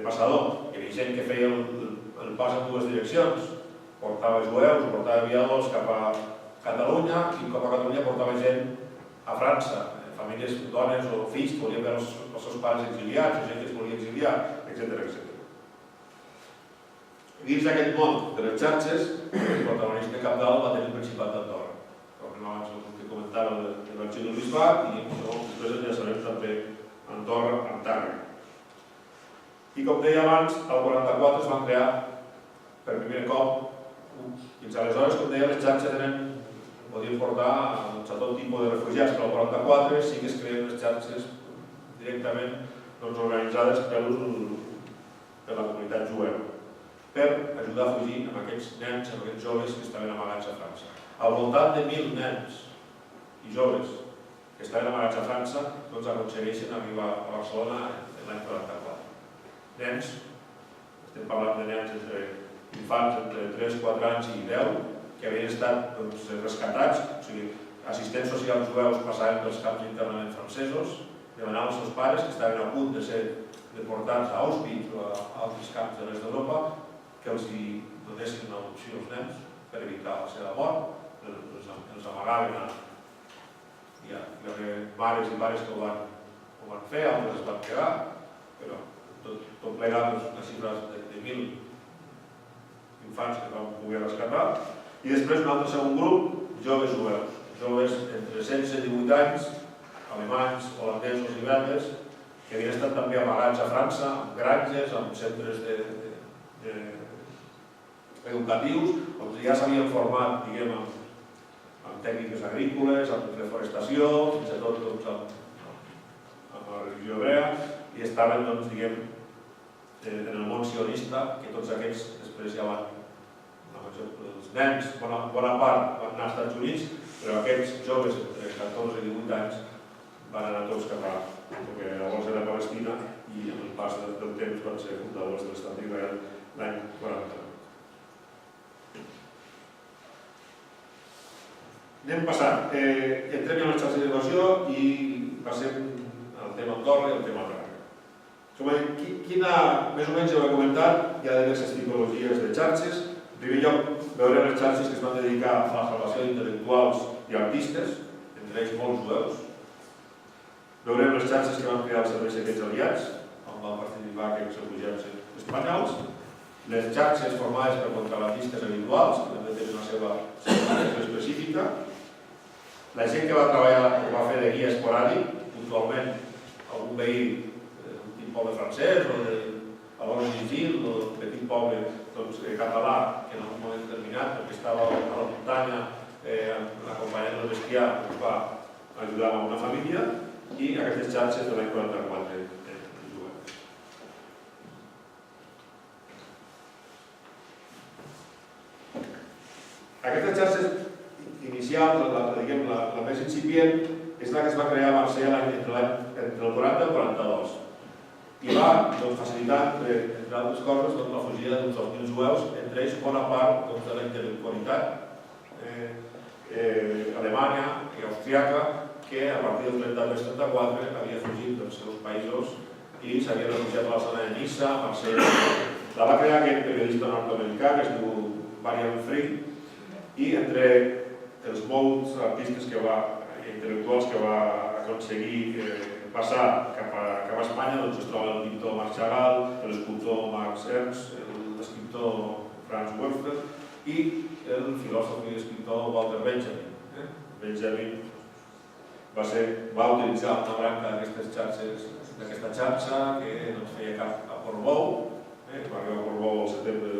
passador. Hi havia gent que feia el pas en dues direccions, portava jueus, portava aviadors cap a Catalunya, i cap a Catalunya portava gent a França, famílies, dones o fills que volien veure els seus pares exiliats, o gent que es volia exiliar, etc. Dins d'aquest món de les xarxes, el protagonista cabdal va tenir el Principat d'Andorra. Abans el que comentava de l'arxidurbisbat, i després enllaçarem també Andorra amb Tàrrega. I com deia abans, el 44 es van crear per primer cop. Fins aleshores, com deia, les xarxes podien portar a tot tipus de refugiats, però el 44 sí que es creen les xarxes directament organitzades per la comunitat jueva, per ajudar a fugir amb aquests nens, amb aquests joves que estaven amagats a França. Al voltant de 1.000 nens i joves que estaven amagats a França aconsegueixen arribar a Barcelona l'any 44. Nens, estem parlant de nens infants entre 3, 4 anys i 10, que havien estat rescatats, o sigui, assistents socials jueus passaven pels camps d'internament francesos, demanaven als seus pares, que estaven a punt de ser deportats a Auschwitz o a altres camps de l'est d'Europa, que els donessin una adopció als nens per evitar la seva mort. Els amagaven. Hi havia mares i pares que ho van fer, altres es van quedar, però tot plegat unes xifres de 1.000 infants que van poder rescatar. I després un altre segon grup, joves jueus, joves entre 16 i 18 anys, alemanys, holandesos i belgues, que havien estat també amagats a França, amb granges, amb centres educatius, on ja s'havien format, diguem, amb tècniques agrícoles, amb reforestació, fins i tot amb la religió hebrea, i estaven, diguem, en el món sionista, que tots aquests després ja van, els nens, bona part van anar als Estats Units, però aquests joves entre 14 i 18 anys van anar tots cap a, perquè llavors era Palestina, i amb el pas del temps van ser fundadors de l'Estat d'Israel l'any 40. Anem passant. Entrem en les xarxes d'educació i passem al tema Andorra i al tema Tàrrega. Quina, més o menys ja ho he comentat, hi ha diverses tipologies de xarxes. En primer lloc, veurem les xarxes que es van dedicar a la formació d'intel·lectuals i artistes, entre ells molts jueus. Veurem les xarxes que van crear els serveis secrets aliats, on van participar aquests refugiats espanyols. Les xarxes formades per contrabandistes habituals, que també tenen la seva secció específica. La gent que va treballar o va fer de guia esporàdic, puntualment algun veí d'un petit poble francès o de l'Hora Gil o d'un petit poble català que en un moment determinat, perquè estava a la muntanya acompanyant el bestiar, va ajudar a una família, i aquestes xarxes de l'any 44 juguen. Aquestes xarxes inicials, la més incipient, és la que es va crear a Marsella entre el 40 i el 42 i va facilitar, entre altres coses, la fugida d'uns 2.000 jueus, entre ells bona part de la intel·lectualitat alemanya i austriaca, que a partir del 33-34 havia fugit dels seus països i s'havia refugiat a la zona de Niça, Marsella. La va crear aquest periodista nord-americà que es diu Varian Free, i entre els molts artistes i intel·lectuals que va aconseguir passar cap a Espanya, doncs es troba el pintor Marc Chagall, l'escultor Max Ernst, l'escriptor Franz Werfel i el filòsof i escriptor Walter Benjamin. Benjamin va utilitzar una branca d'aquesta xarxa que no es feia cap a Portbou, va arribar a Portbou al setembre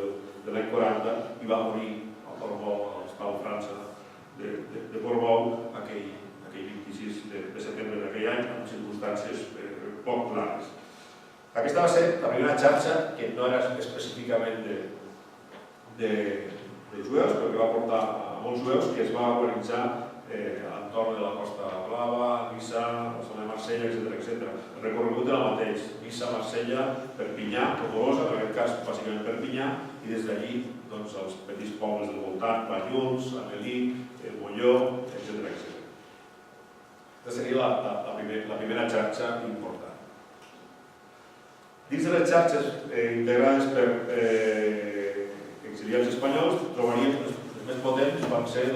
de l'any 40 i va morir a Portbou, a l'Estat de França de Portbou, aquell 26 de setembre d'aquell any, en circumstàncies poc clares. Aquesta va ser la primera xarxa que no era específicament de jueus, però que va portar a molts jueus, que es va organitzar a l'entorn de la Costa Blava, Niça, la zona de Marsella, etc. El recorregut era el mateix: Niça, Marsella, Perpinyà, Tolosa, en aquest cas bàsicament Perpinyà, i des d'allí els petits pobles del voltant, Banyuls, Amelí, Molló, etc. Aquesta seria la primera xarxa important. Dins de les xarxes integrades per exiliats espanyols, trobaríem les més potents van ser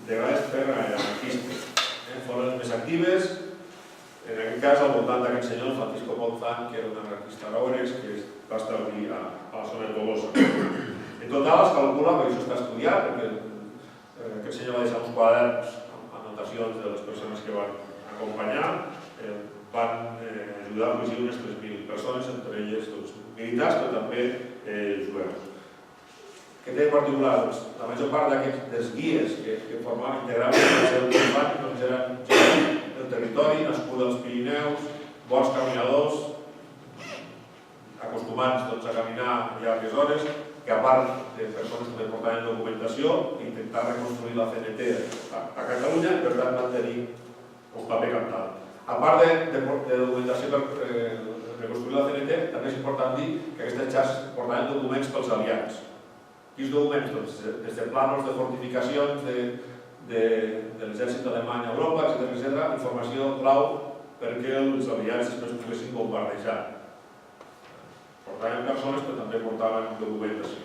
integrades per anarquistes. Foren les més actives, en aquest cas al voltant d'aquest senyor, Francisco Ponzán, que era un anarquista aragonès que va establir a la zona de Tolosa. En total es calcula, perquè això està estudiat, perquè aquest senyor va deixar uns quaderns amb anotacions de les persones que van acompanyar, van ajudar a llegir unes 3.000 persones, entre elles militars, però també jueus. Què té de particular? La major part d'aquests guies que integraven el seu company eren gent del territori, nascut als Pirineus, bons caminadors, acostumats a caminar llargues hores, que a part de persones que portaven documentació, intentar reconstruir la CNT a Catalunya i per tant van tenir un paper capdalt. A part de documentació per reconstruir la CNT, també és important dir que aquestes xarxes portaven documents pels aliats. Quins documents? Des de plànols de fortificacions de l'exèrcit alemany a Europa, etc. Informació clau perquè els aliats després poguessin bombardejar. Portaven persones, però també portaven documentació.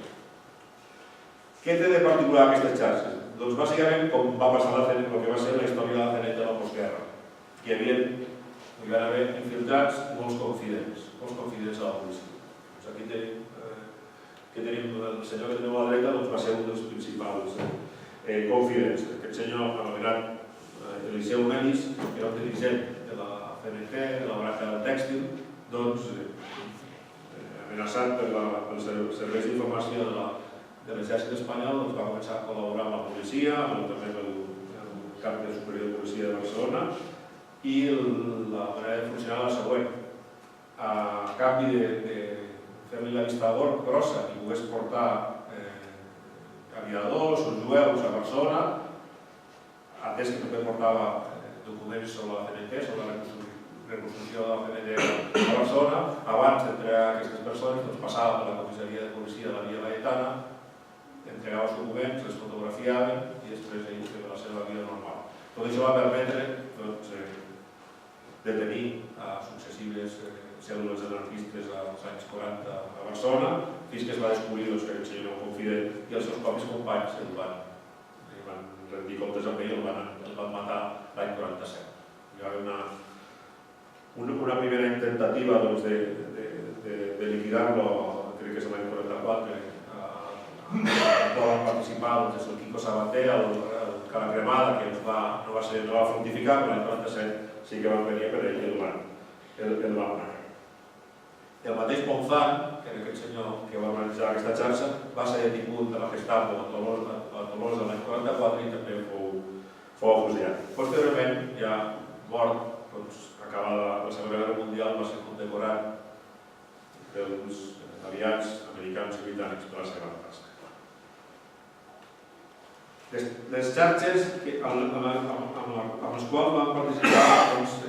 Què té de particular aquestes xarxes? Doncs bàsicament, com va passar el que va ser la història de la CNT de la postguerra, que hi van haver infiltrats molts confidents a la policia. Aquí tenim el senyor que teniu a la dreta, va ser un dels principals confidents. Aquest senyor, anomenat Eliseu Melis, que era un dirigent de la CNT, de la branca del tèxtil, amenaçat pels serveis d'informació de l'exèrcit espanyol, va començar a col·laborar amb la policia, també amb el cap de superior de policia de Barcelona, i la manera de funcionar era la següent. A canvi de fer-li la vista grossa i pogués portar aviadors o jueus a Barcelona, atès que també portava documents sobre la CNT, sobre la reconstrucció de la CNT a Barcelona, abans d'entregar aquestes persones passava per la comissaria de policia de la Via Laietana, entregava els documents, els fotografiaven i després ells feien la seva vida normal. Tot això va permetre detenir a successives cèl·lules anarquistes als anys 40 a Barcelona, fins que es va descobrir que aquest senyor era un confident i els seus propis companys el van rendir comptes amb ell i el van matar l'any 47. Hi va haver una primera intentativa de liquidar-lo, crec que és l'any 44, on van participar el Quico Sabater, el Cala Cremada, que no va fructificar, però l'any 47 sí que van venir per ell i el van matar. El mateix Ponzán, que era aquest senyor que va organitzar aquesta xarxa, va ser detingut de la Gestapo a Tolosa l'any 44 i també fou afusellat. Posteriorment, ja mort, acabada la Segona Guerra Mundial, va ser condecorat pels aliats americans i britànics per la seva tasca. Les xarxes amb les quals van participar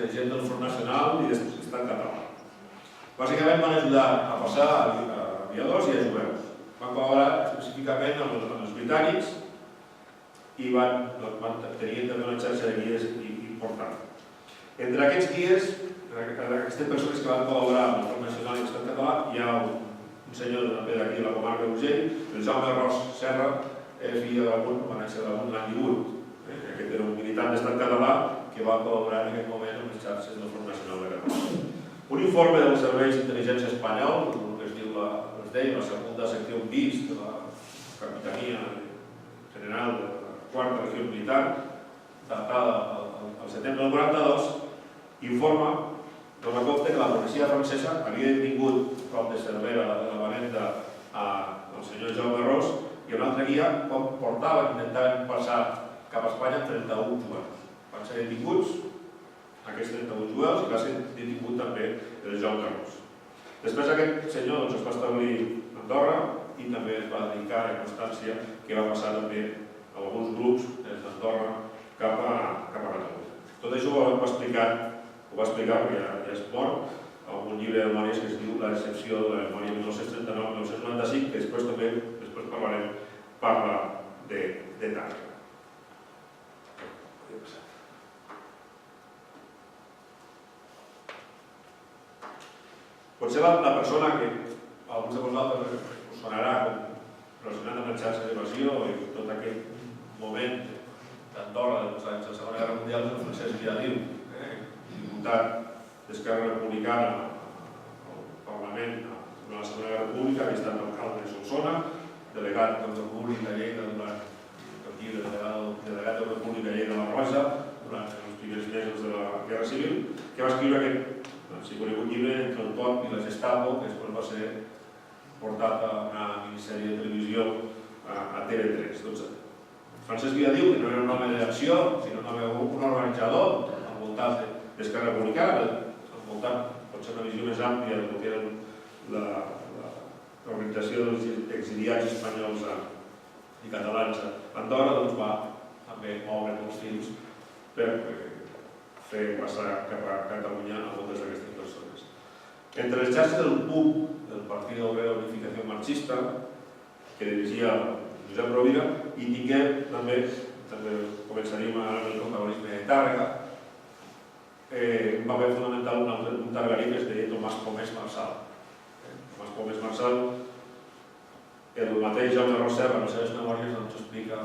gent del Front Nacional i de l'Estat català. Bàsicament van ajudar a passar a aviadors i a jueus. Van col·laborar específicament amb els britànics i tenien també una xarxa de guies important. Entre aquests guies, aquestes persones que van col·laborar amb el Front Nacional i l'Estat Català, hi ha un senyor també d'aquí de la comarca d'Urgell, el Jaume Ros Serra, fill d'Amunt, va néixer d'Amunt l'any 18. Aquest era un militant d'Estat Català que va col·laborar en aquest moment amb les xarxes del Front Nacional de Catalunya. Un informe dels serveis d'intel·ligència espanyol, que es deia la segunda secció BIS de la Capitania General de la Quarta Regió Militar, datada al setembre del 92, informa dona compte que la policia francesa havia detingut prop de Cervera de la Vaneta al senyor Jaume Ros i un altre guia intentaven passar cap a Espanya 31 jueus. Van ser detinguts aquests 31 jueus i va ser detingut també el Jaume Ros. Després aquest senyor es va establir a Andorra i també es va dedicar a constància que va passar també a alguns grups des d'Andorra cap a Catalunya. Tot això ho va explicar perquè ja és mort, en un llibre de memòries que es diu La decepció de la memòria 1939-1995, que després també parla de Tàrrega. Potser la persona que a alguns de vosaltres us sonarà relacionat amb les xarxes d'evasió i tot aquest moment d'Andorra dels anys de la Segona Guerra Mundial és el Francesc Viadiu, diputat d'Esquerra Republicana al Parlament durant la Segona Guerra República, havia estat alcalde de Solsona, delegat de la República Lleida durant el delegat de la República Lleida de la Roja durant els primers mesos de la Guerra Civil, que va escriure aquest conegut llibre Entre el Pont i la Gestapo, que després va ser portat a una minissèrie de televisió a TV3. Francesc Viadiu, que no era un home d'acció, sinó un organitzador al voltant d'Esquerra Republicana, al voltant potser una visió més àmplia del que era l'organització dels exiliats espanyols i catalans a Andorra, doncs va també moure els fils per fer passar cap a Catalunya a moltes d'aquestes persones. Entre les xarxes del PUM, del Partit Obrero de Unificació Marxista, que dirigia Josep Rovira, i tinguem també començaríem ara amb el protagonisme de Tàrrega, va haver fonamental un targarí que es deia Tomàs Pomés Marsal. Tomàs Pomés Marsal, el mateix Jaume Ros Serra, en les seves memòries, ens explica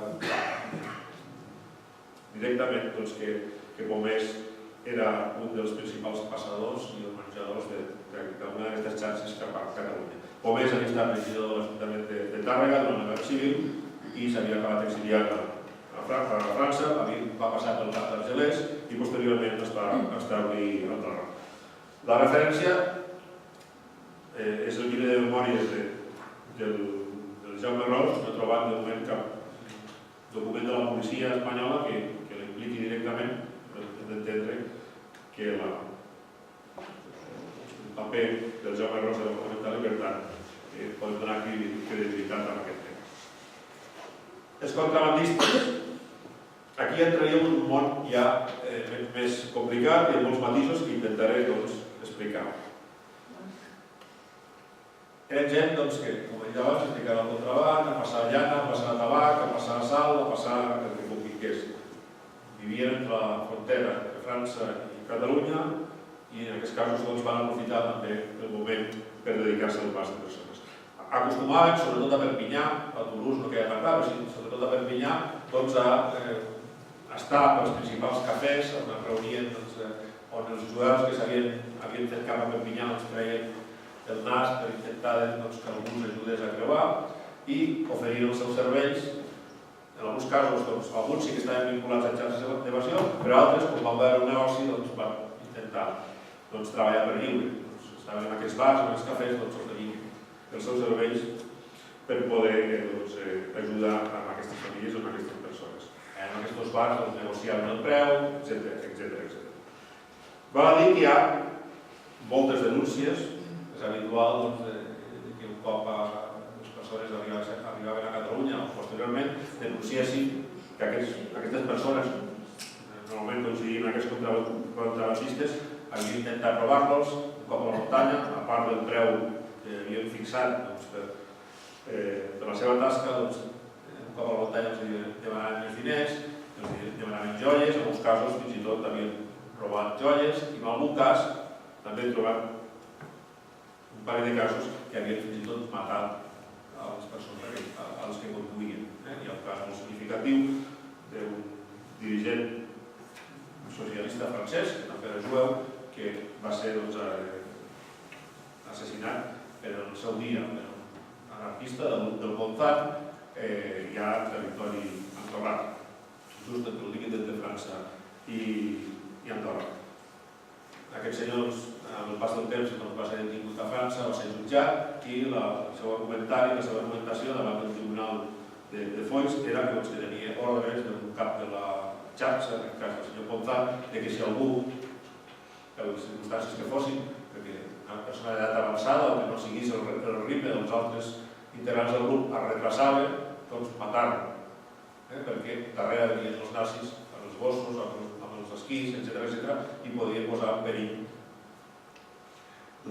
directament que Pomés era un dels principals passadors i organitzadors d'una d'aquestes xarxes cap a Catalunya. Pomés havia estat regidor de l'Ajuntament de Tàrrega durant la Guerra Civil i s'havia acabat exiliat a França, va passar pel Cap d'Argelers i posteriorment es va establir a Andorra. La referència és el llibre de memòries del Jaume Ros, no he trobat de moment cap document de la policia espanyola que l'impliqui directament, però hem d'entendre que el paper del Jaume Ros era fonamental i per tant podem donar credibilitat a aquest tema. Els contrabandistes. Aquí entraríem en un món ja més complicat i amb molts matisos que intentaré explicar. Eren gent que, com ja abans, es dedicava al contraband, a passar llana, a passar tabac, a passar sal, a passar el que convingués. Vivien entre la frontera de França i Catalunya i en aquests casos van aprofitar també el moment per dedicar-se al pas de persones. Acostumaven, sobretot a Perpinyà, a Toulouse no queia tant, però sobretot a Perpinyà, a estar als principals cafès on es reunien, on els jueus que havien fet cap a Perpinyà treien el nas per intentar que algú els ajudés a creuar i oferien els seus serveis. En alguns casos, alguns sí que estaven vinculats a xarxes d'evasió, però altres, com van veure un negoci, van intentar treballar per lliure. Estaven en aquests bars, en aquests cafès, oferint els seus serveis per poder ajudar a aquestes famílies o a aquestes persones. En aquests bars negociaven el preu, etc. Val a dir que hi ha moltes denúncies. És habitual que un cop les persones arribaven a Catalunya o posteriorment denunciessin que aquestes persones, normalment coincidint aquests contrabandistes, havien intentat robar-los un cop a la muntanya, a part del preu que havien fixat per la seva tasca, un cop a la muntanya els demanaven més diners, els demanaven joies, en alguns casos fins i tot havien robat joies i en algun cas també he trobat un parell de casos que havien fins i tot matat a les persones, a les que conduïen. Hi ha un cas molt significatiu d'un dirigent socialista francès, que també era jueu, que va ser assassinat per el seu dia, un anarquista del Montsant, ja en territori andorrà, just entre el límit entre França i Andorra. Aquest senyor, amb el pas del temps, va ser detingut a França, va ser jutjat i el seu argumentari, la seva argumentació davant del Tribunal de Foix era que tenia ordres del cap de la xarxa, en el cas del senyor Montsant, que si algú, per les circumstàncies que fossin, perquè una persona d'edat avançada o que no seguís el ritme dels altres integrants del grup es retrasava, doncs matar-lo. Perquè darrere venien els nazis amb els gossos, amb els esquís, etc. i podien posar en perill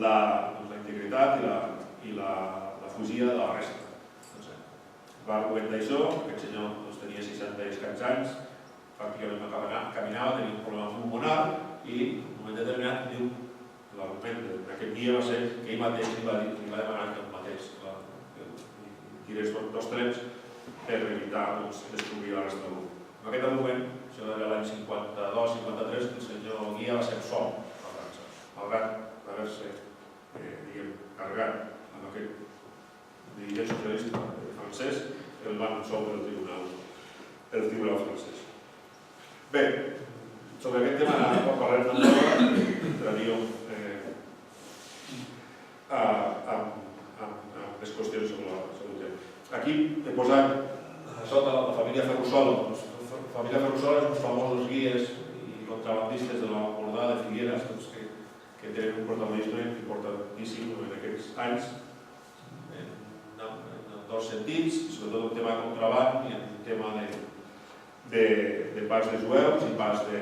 la integritat i la fugida de la resta. Va argumentar això, aquest senyor tenia 60 i escaig anys, pràcticament no caminava, tenia un problema pulmonar i en un moment determinat diu l'argument d'aquest guia va ser que ell mateix li va demanar que el mateix tirés dos trens per evitar descobrir la resta del grup. En aquest argument, això era l'any 52-53, el senyor guia va ser absolt a França, malgrat haver-se carregat amb aquest dirigent socialista francès, el van absoldre el tribunal francès. Bé, sobre aquest tema quan parlem d'Andorra entraríem amb les qüestions sobre el tema. Aquí he posat sota la família Ferrusola. La família Ferrusola és uns famosos guies i contrabandistes de la Bordada de Figueres que tenen un protagonisme importantíssim en aquests anys en dos sentits, sobretot el tema de contraband i el tema de pas de jueus i pas de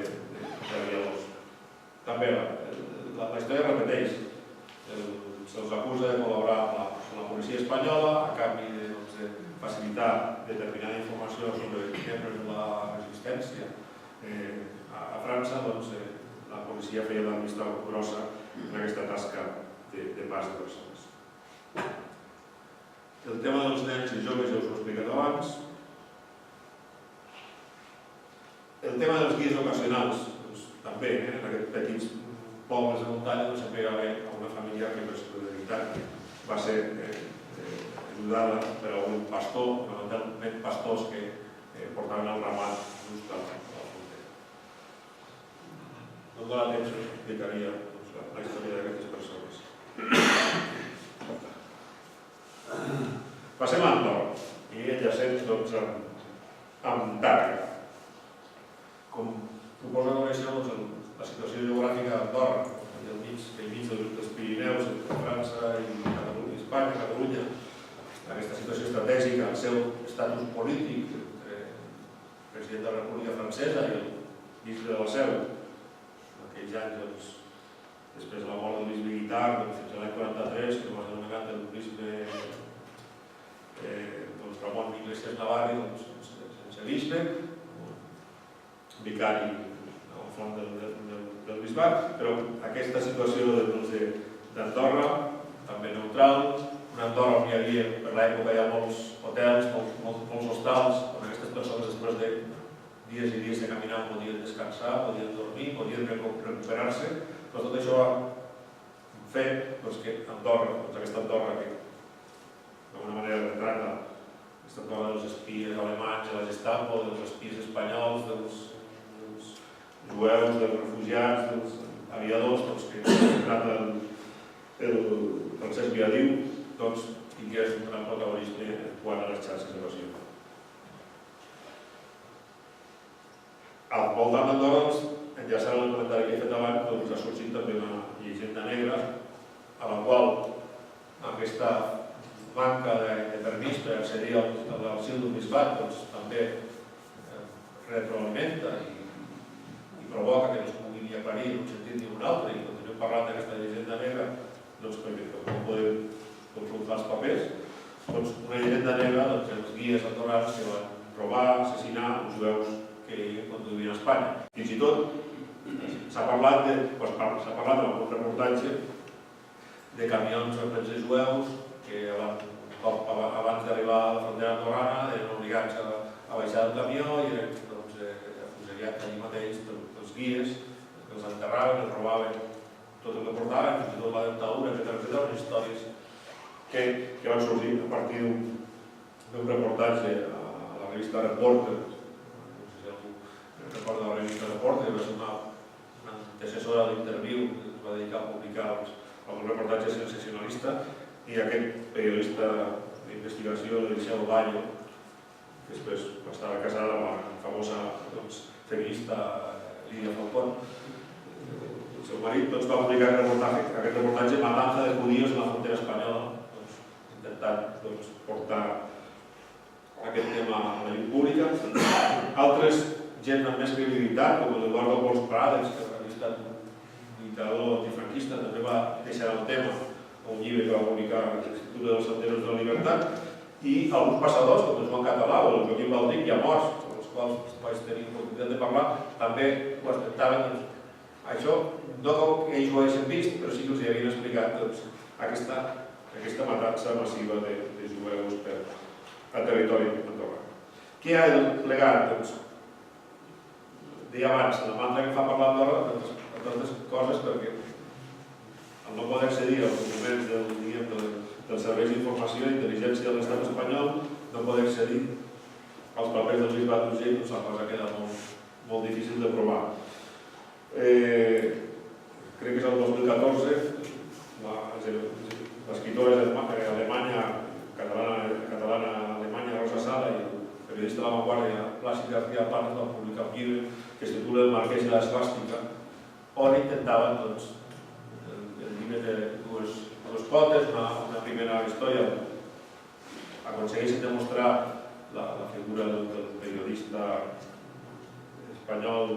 aviadors. També la història repeteix. Se'ls acusa de col·laborar amb la policia espanyola a canvi de facilitar determinada informació sobre membres de la resistència a França. La policia feia la vista grossa en aquesta tasca de pas de persones. El tema dels nens i joves ja us ho he explicat abans. El tema dels guies ocasionals, també, en aquests petits pobles de muntanya sempre hi va haver una família que per solidaritat va ser ajudada per algun pastor, fonamentalment pastors que portaven el ramat just a la frontera. No em dóna temps, us explicaria la història d'aquestes persones. Passem a Andorra i enllacem amb Tàrrega. Com suposo que coneixeu la situació geogràfica d'Andorra, al mig dels Pirineus, entre França i Espanya, Catalunya, aquesta situació estratègica, el seu estatus polític entre el president de la República Francesa i el bisbe de la Seu, en aquells anys, després de la mort del bisbe Guitart, fins a l'any 43, que va ser nomenat el bisbe Ramon Iglesias Navarri, sense bisbe, vicari al front del bisbat, però aquesta situació d'Andorra, també neutral, una Andorra on hi havia, per l'època, hi ha molts hotels, molts hostals, on aquestes persones després de dies i dies de caminar podien descansar, podien dormir, podien recuperar-se, però tot això va fer que Andorra, aquesta Andorra que d'alguna manera retrata aquesta Andorra dels espies alemanys, de la Gestapo, dels espies espanyols, dels jueus, dels refugiats, dels aviadors, que trata el Francesc Viadiu, tingués un gran protagonisme quant a les xarxes d'evasió. Al voltant d'Andorra, enllaçant el comentari que he fet abans, ha sorgit també una llegenda negra a la qual aquesta manca de permís per accedir al sil d'un bisbat també retroalimenta i provoca que no es pugui aclarir en un sentit ni un altre i continuem parlant d'aquesta llegenda negra perquè no podem consultar els papers. una llegenda negra dels guies andorrans que van robar, assassinar els jueus que conduïen a Espanya. Fins i tot s'ha parlat en algun reportatge de camions replets de jueus que abans d'arribar a la frontera andorrana eren obligats a baixar del camió i eren afusellats allí mateix pels guies, que els enterraven, els robaven tot el que portaven, fins i tot la dentadura, etc. Unes històries que van sortir a partir d'un reportatge a la revista Reporter. No sé si algú recorda la revista Reporter, que va ser una antecessora d'Interviu, que es va dedicar a publicar algun reportatge sensacionalista, i aquest periodista d'investigació, l'Eliseu Bayo, que després va estar casada amb la famosa feminista Lídia Falcón. El seu marit va publicar aquest reportatge Matanza de judíos en la frontera espanyola, intentant portar aquest tema a la llum pública. Altres gent amb més credibilitat, com l'Eduardo Bosch Prades, que havia estat un lluitador antifranquista, també va deixar el tema a un llibre que va publicar l'Institut dels Senderos de la Libertat, i alguns passadors, com el Joan Català o el Joaquim Baldric, ja morts, amb els quals vaig tenir l'oportunitat de parlar, també ho esmentaven. Això no que ells ho hagin vist, però sí que us hi havien explicat aquesta matança massiva de jueus al territori andorrà. Què ha plegat? Deia abans, la mantra que fa parlar Andorra, tantes coses, perquè al no poder accedir als documents dels serveis d'informació i intel·ligència de l'estat espanyol, no poder accedir als papers del bisbat d'Urgell, doncs la cosa queda molt difícil de provar. Crec que és el 2014, l'escriptora alemanya, catalana-alemanya, Rosa Sala, i el periodista de La Vanguardia, Plàcid García Planas, van publicar un llibre que es titula El marquès de l'esvàstica, on intentaven, el llibre de dues potes, una primera història, aconsegueixen demostrar la figura del periodista espanyol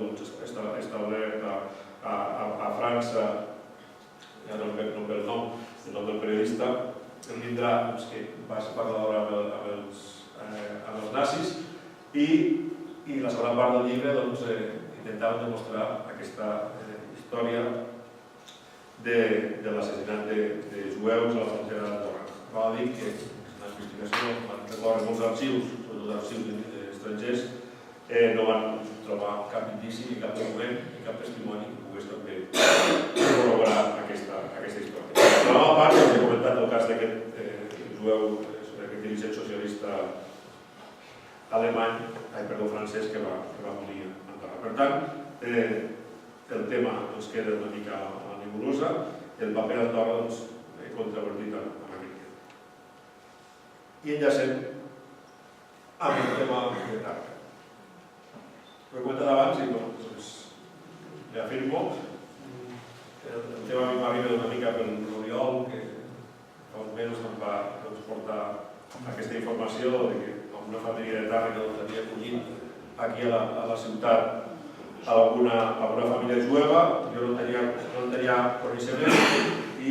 establert a França, ja no ve el nom del periodista, en vindrà que va ser parladora amb els nazis, i la segona part del llibre intentaven demostrar aquesta història de l'assassinat de jueus a la frontera d'Andorra. Val a dir que la investigació van recórrer molts arxius, sobretot arxius estrangers, no van trobar cap indici, ni cap document, ni cap testimoni que pogués també corroborar aquesta història. Per la meva part, us he comentat el cas d'aquest jueu, d'aquest dirigent socialista francès que va morir a Andorra. Per tant, el tema queda una mica a la nebulosa i el paper d'Andorra contravertit amb aquest tema. I enllacem amb el tema de Tàrrega. Ho he comentat abans i l'afirmo. El tema a mi m'arriba una mica per l'Oriol, que fa uns mesos em va portar aquesta informació que una família de Tàrrega havia acollit aquí a la ciutat alguna família jueva. Jo no tenia coneixement i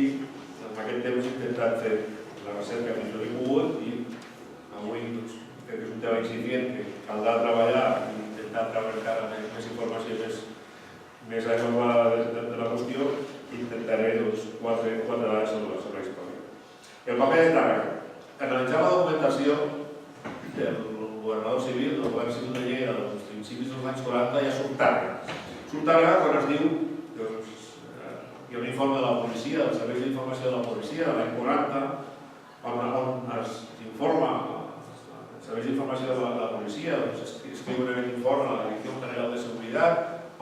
en aquest temps he intentat fer la recerca que jo he pogut i avui crec que és un tema incipient que caldrà treballar i intentar treure encara més informació més adequada de la qüestió i intentaré quatre dades sobre la història. El paper de Tàrrega. Analitzar la documentació del governador civil, del govern civil de Lleida, dels principis dels anys 40, ja surt Tàrrega. Surt Tàrrega quan es diu, hi ha un informe de la policia, del servei d'informació de la policia, de l'any 40, on es informa el servei d'informació de la policia, escriuen aquest informe a la Direcció General de Seguretat,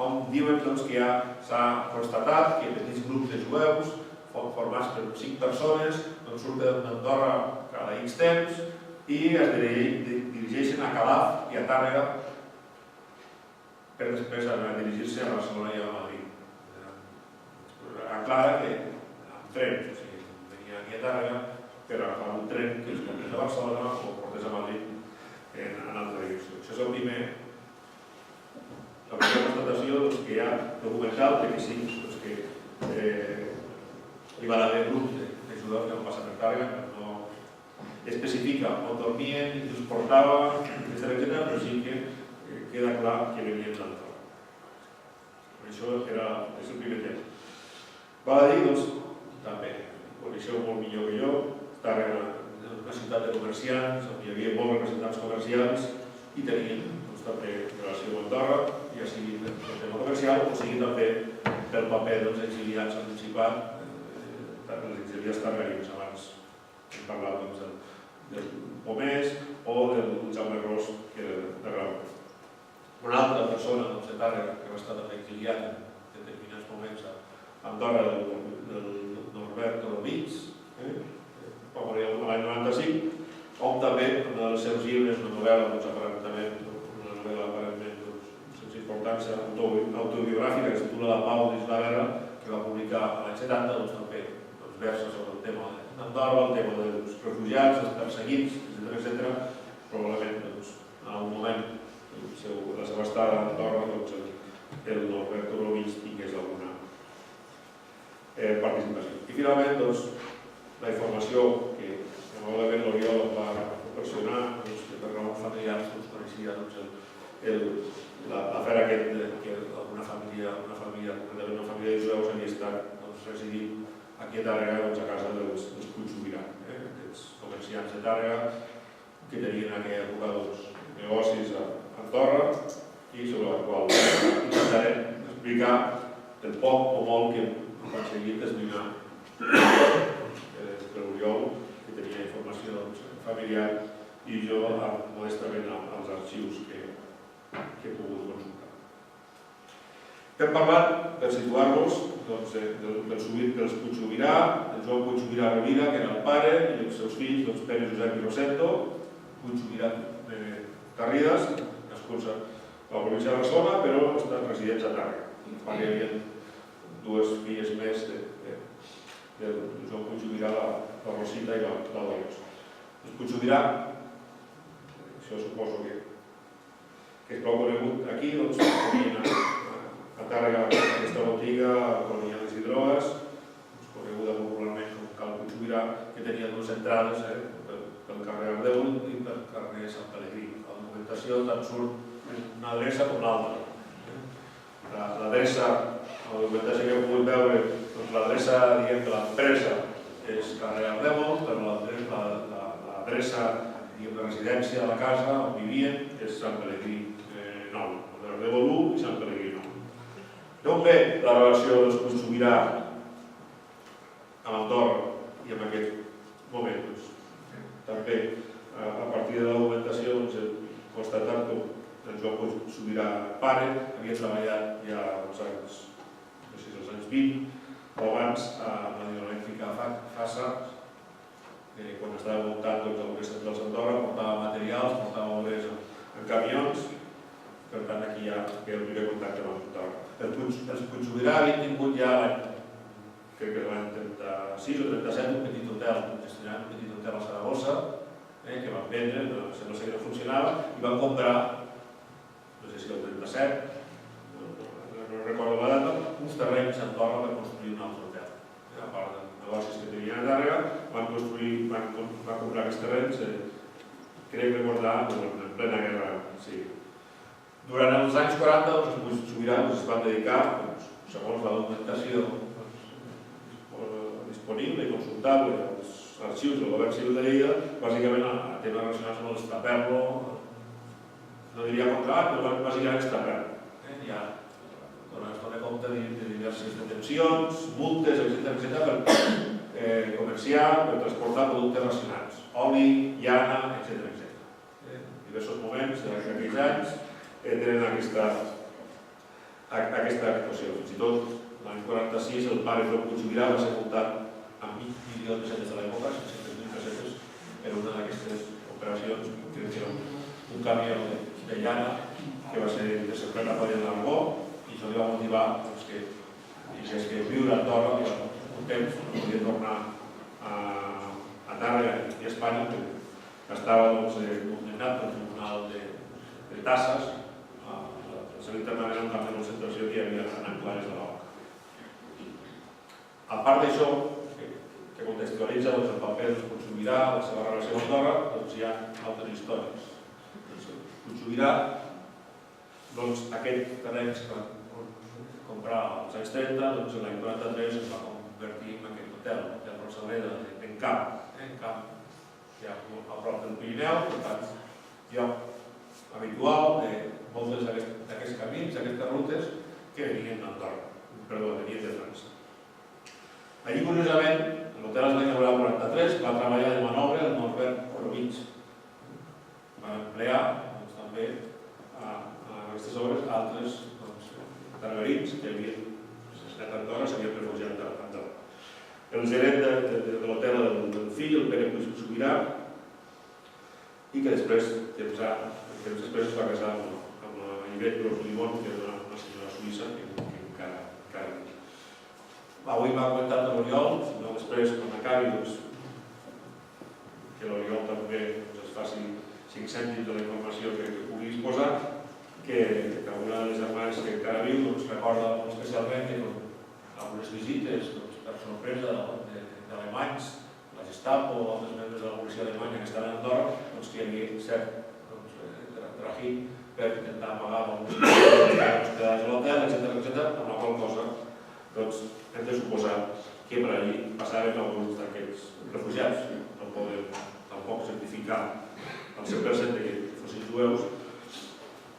on diuen que ja s'ha constatat que petits grups de jueus formats per 5 persones surten d'Andorra cada X temps i es dirigeixen a Calaf i a Tàrrega per després dirigir-se a Barcelona i a Madrid. Aclara que amb tren, venia aquí a Tàrrega per agafar un tren que es portés a Barcelona o portés a Madrid en altra direcció. Això és la primera constatació que hi ha documental que sí, que hi va haver grups de jueus que han passat per Tàrrega, especifica on dormien i qui els portava, etc., però sí que queda clar que venien d'Andorra. Això és el primer tema. Val a dir, doncs, també, coneixeu molt millor que jo, Tàrrega era una ciutat de comerciants, on hi havia molts representants comercials i tenien també relació amb Andorra, ja sigui pel tema comercial o sigui també pel paper dels exiliats al Principat, els exiliats tarragarins. Abans hem parlat del Pomés o del Jaume Ros, que era de Grau. Una altra persona de Tàrrega que va estar també exiliat en determinats moments a Andorra, del Norberto Domits, va morir l'any 95, on també en els seus llibres, una novel·la aparentment sense importància autobiogràfica que es titula La pau dins la guerra, que va publicar l'any 70, doncs també versa sobre el tema d'Andorra, el tema dels refugiats, els perseguits, etc. Probablement en algun moment la seva estada a Andorra, el Norberto Domits tingués alguna participació. I finalment, la informació que amablement l'Oriol va proporcionar, que per raons familiars coneixia l'afer aquest que una família de jueus havia estat residint aquí a Tàrrega a casa dels Puigsobirà, aquests comerciants de Tàrrega que tenien en aquella època negocis a Andorra i sobre la qual intentarem explicar el poc o molt que hem aconseguit desminar per l'Oriol, que tenia informació familiar, i jo modestament als arxius que he pogut consultar. Hem parlat, per situar-nos, dels Puigsobirà, del Joan Puigsobirà Rovira, que era el pare, i els seus fills, Pere Josep i Rosendo, Puigsobirà Garrides, nascuts a la província de Barcelona, però estan residents a Tàrrega. Hi havia dues filles més del Joan Puigsobirà, la Rosita i la Dolors. Els Puigsobirà, això suposo que és prou conegut aquí, tenien a Tàrrega aquesta botiga colonials i drogues, coneguda popularment com Cal Puigsobirà, que tenia dues entrades pel carrer Ardeu i pel carrer Sant Pelegrí. La documentació tant surt una adreça com l'altra. L'adreça, la documentació que heu pogut veure, l'adreça de l'empresa és carrer Ardeu, però l'adreça de residència de la casa on vivien és Sant Pelegrí 9, Ardeu 1 i Sant Pelegrí 9. D'on ve la relació dels Puigsobirà amb Andorra i amb aquest moment? També, a partir de la documentació, constatar que el Joan Puigsobirà pare havia treballat ja als anys, no sé si als anys 20 o abans a la hidroelèctrica FASA, quan estava muntant el que centrals d'Andorra, portava materials, portava obrers en camions, per tant aquí hi ha el primer contacte amb Andorra. Els Puigsobirà havien tingut ja crec que l'any 36 o 37 un petit hotel, gestionant un petit hotel a Saragossa, que van vendre, no sé que no funcionava, i van comprar, no sé si el 37, no recordo la data, uns terrenys a Andorra per construir un altre hotel. A part de negocis que tenien a Tàrrega, van comprar aquests terrenys, crec recordar, en plena guerra civil. Durant els anys 40, els Puigsobirà es van dedicar, segons la documentació disponible i consultable als arxius del govern civil de Lleida, bàsicament a temes relacionats amb l'extraperlo, no diria contract, però bàsicament extraperlo. Ja es dona compte de diverses detencions, multes, etc., per comerciar, per transportar productes racionals, oli, llana, etc. En diversos moments d'aquells anys tenen aquesta actuació. Fins i tot l'any 46 el pare Joan Puigsobirà va ser multat amb 20 milions de pessetes de l'època, 600.000 pessetes, per una d'aquestes operacions, crec que era un camió de llana que va ser interceptat a Colla de l'Aragó, i això li va motivar que viure a Andorra un temps, no podia tornar a Tàrrega i a Espanya, que estava condemnat pel Tribunal de Tasses, a ser internament en un camp de concentració que hi havia en Anclares de l'Oca. A part d'això, que contextualitza el paper dels Puigsobirà Puigsobirà, la seva relació amb Andorra, doncs hi ha altres històries. Puigsobirà, doncs aquest terreny que va comprar als anys 30, doncs l'any 43 es va convertir en aquest hotel, l'Hotel Rosaleda, en camp, ja a prop del Pirineu, per tant, lloc habitual de moltes d'aquests camins, d'aquestes rutes que venien d'Andorra, perdó, venien de França. Allí, curiosament, l'hotel es va inaugurar el 43, va treballar de manobre el Norbert Orobitg. Va emplear també a aquestes obres altres targarins que havien estat a Andorra, s'havien refugiat a Andorra. El gerent de l'hotel del fill, el Pere Puigsobirà, i que després, temps després, es va casar amb la Ivette Gros-Limon, que era una senyora suïssa que encara viu. Avui m'ha comentat l'Oriol, després, quan acabi, que l'Oriol també es faci 5 cèntims de la informació que pugui disposar, que una de les germanes que encara viu recorda especialment que algunes visites, per sorpresa d'alemanys, la Gestapo o altres membres de la policia alemanya que estaven a Andorra, que hi havia cert trají per intentar amagar alguns hospedats a l'hotel, etc., amb la qual cosa hem de suposar que per allí passaven alguns d'aquests refugiats. No podem tampoc certificar el 100% que fossin jueus,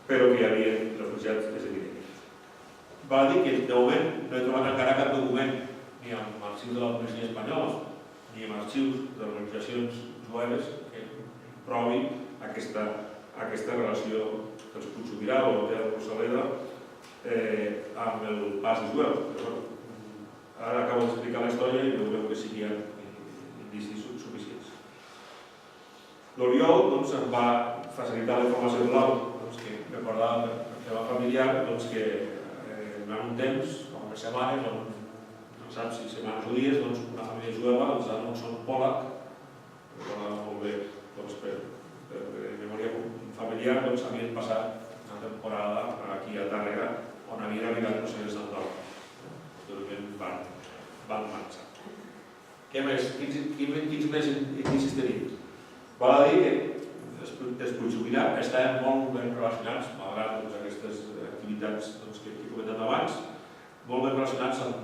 però que hi havia refugiats és evident. Val a dir que de moment no he trobat encara cap document ni amb arxius de la policia espanyola ni amb arxius d'organitzacions jueves que provi aquesta relació dels Puigsobirà o l'Hotel Rosaleda amb el pas de jueus. Ara acabo d'explicar la història i veureu que sí que hi ha indicis suficients. L'Oriol em va facilitar la informació de l'Au, que recordava la seva familiar, que durant un temps, unes setmanes, no sap si setmanes o dies, una família jueva, els àlbums són Pòlac, recordava molt bé per memòria familiar, havien passat una temporada aquí a Tàrrega on havien arribat procedents d'Andorra. Posteriorment van marxar. Què més? Quins més indicis tenim? Val a dir que els Puigsobirà estaven molt ben relacionats, malgrat aquestes activitats que he comentat abans, molt ben relacionats amb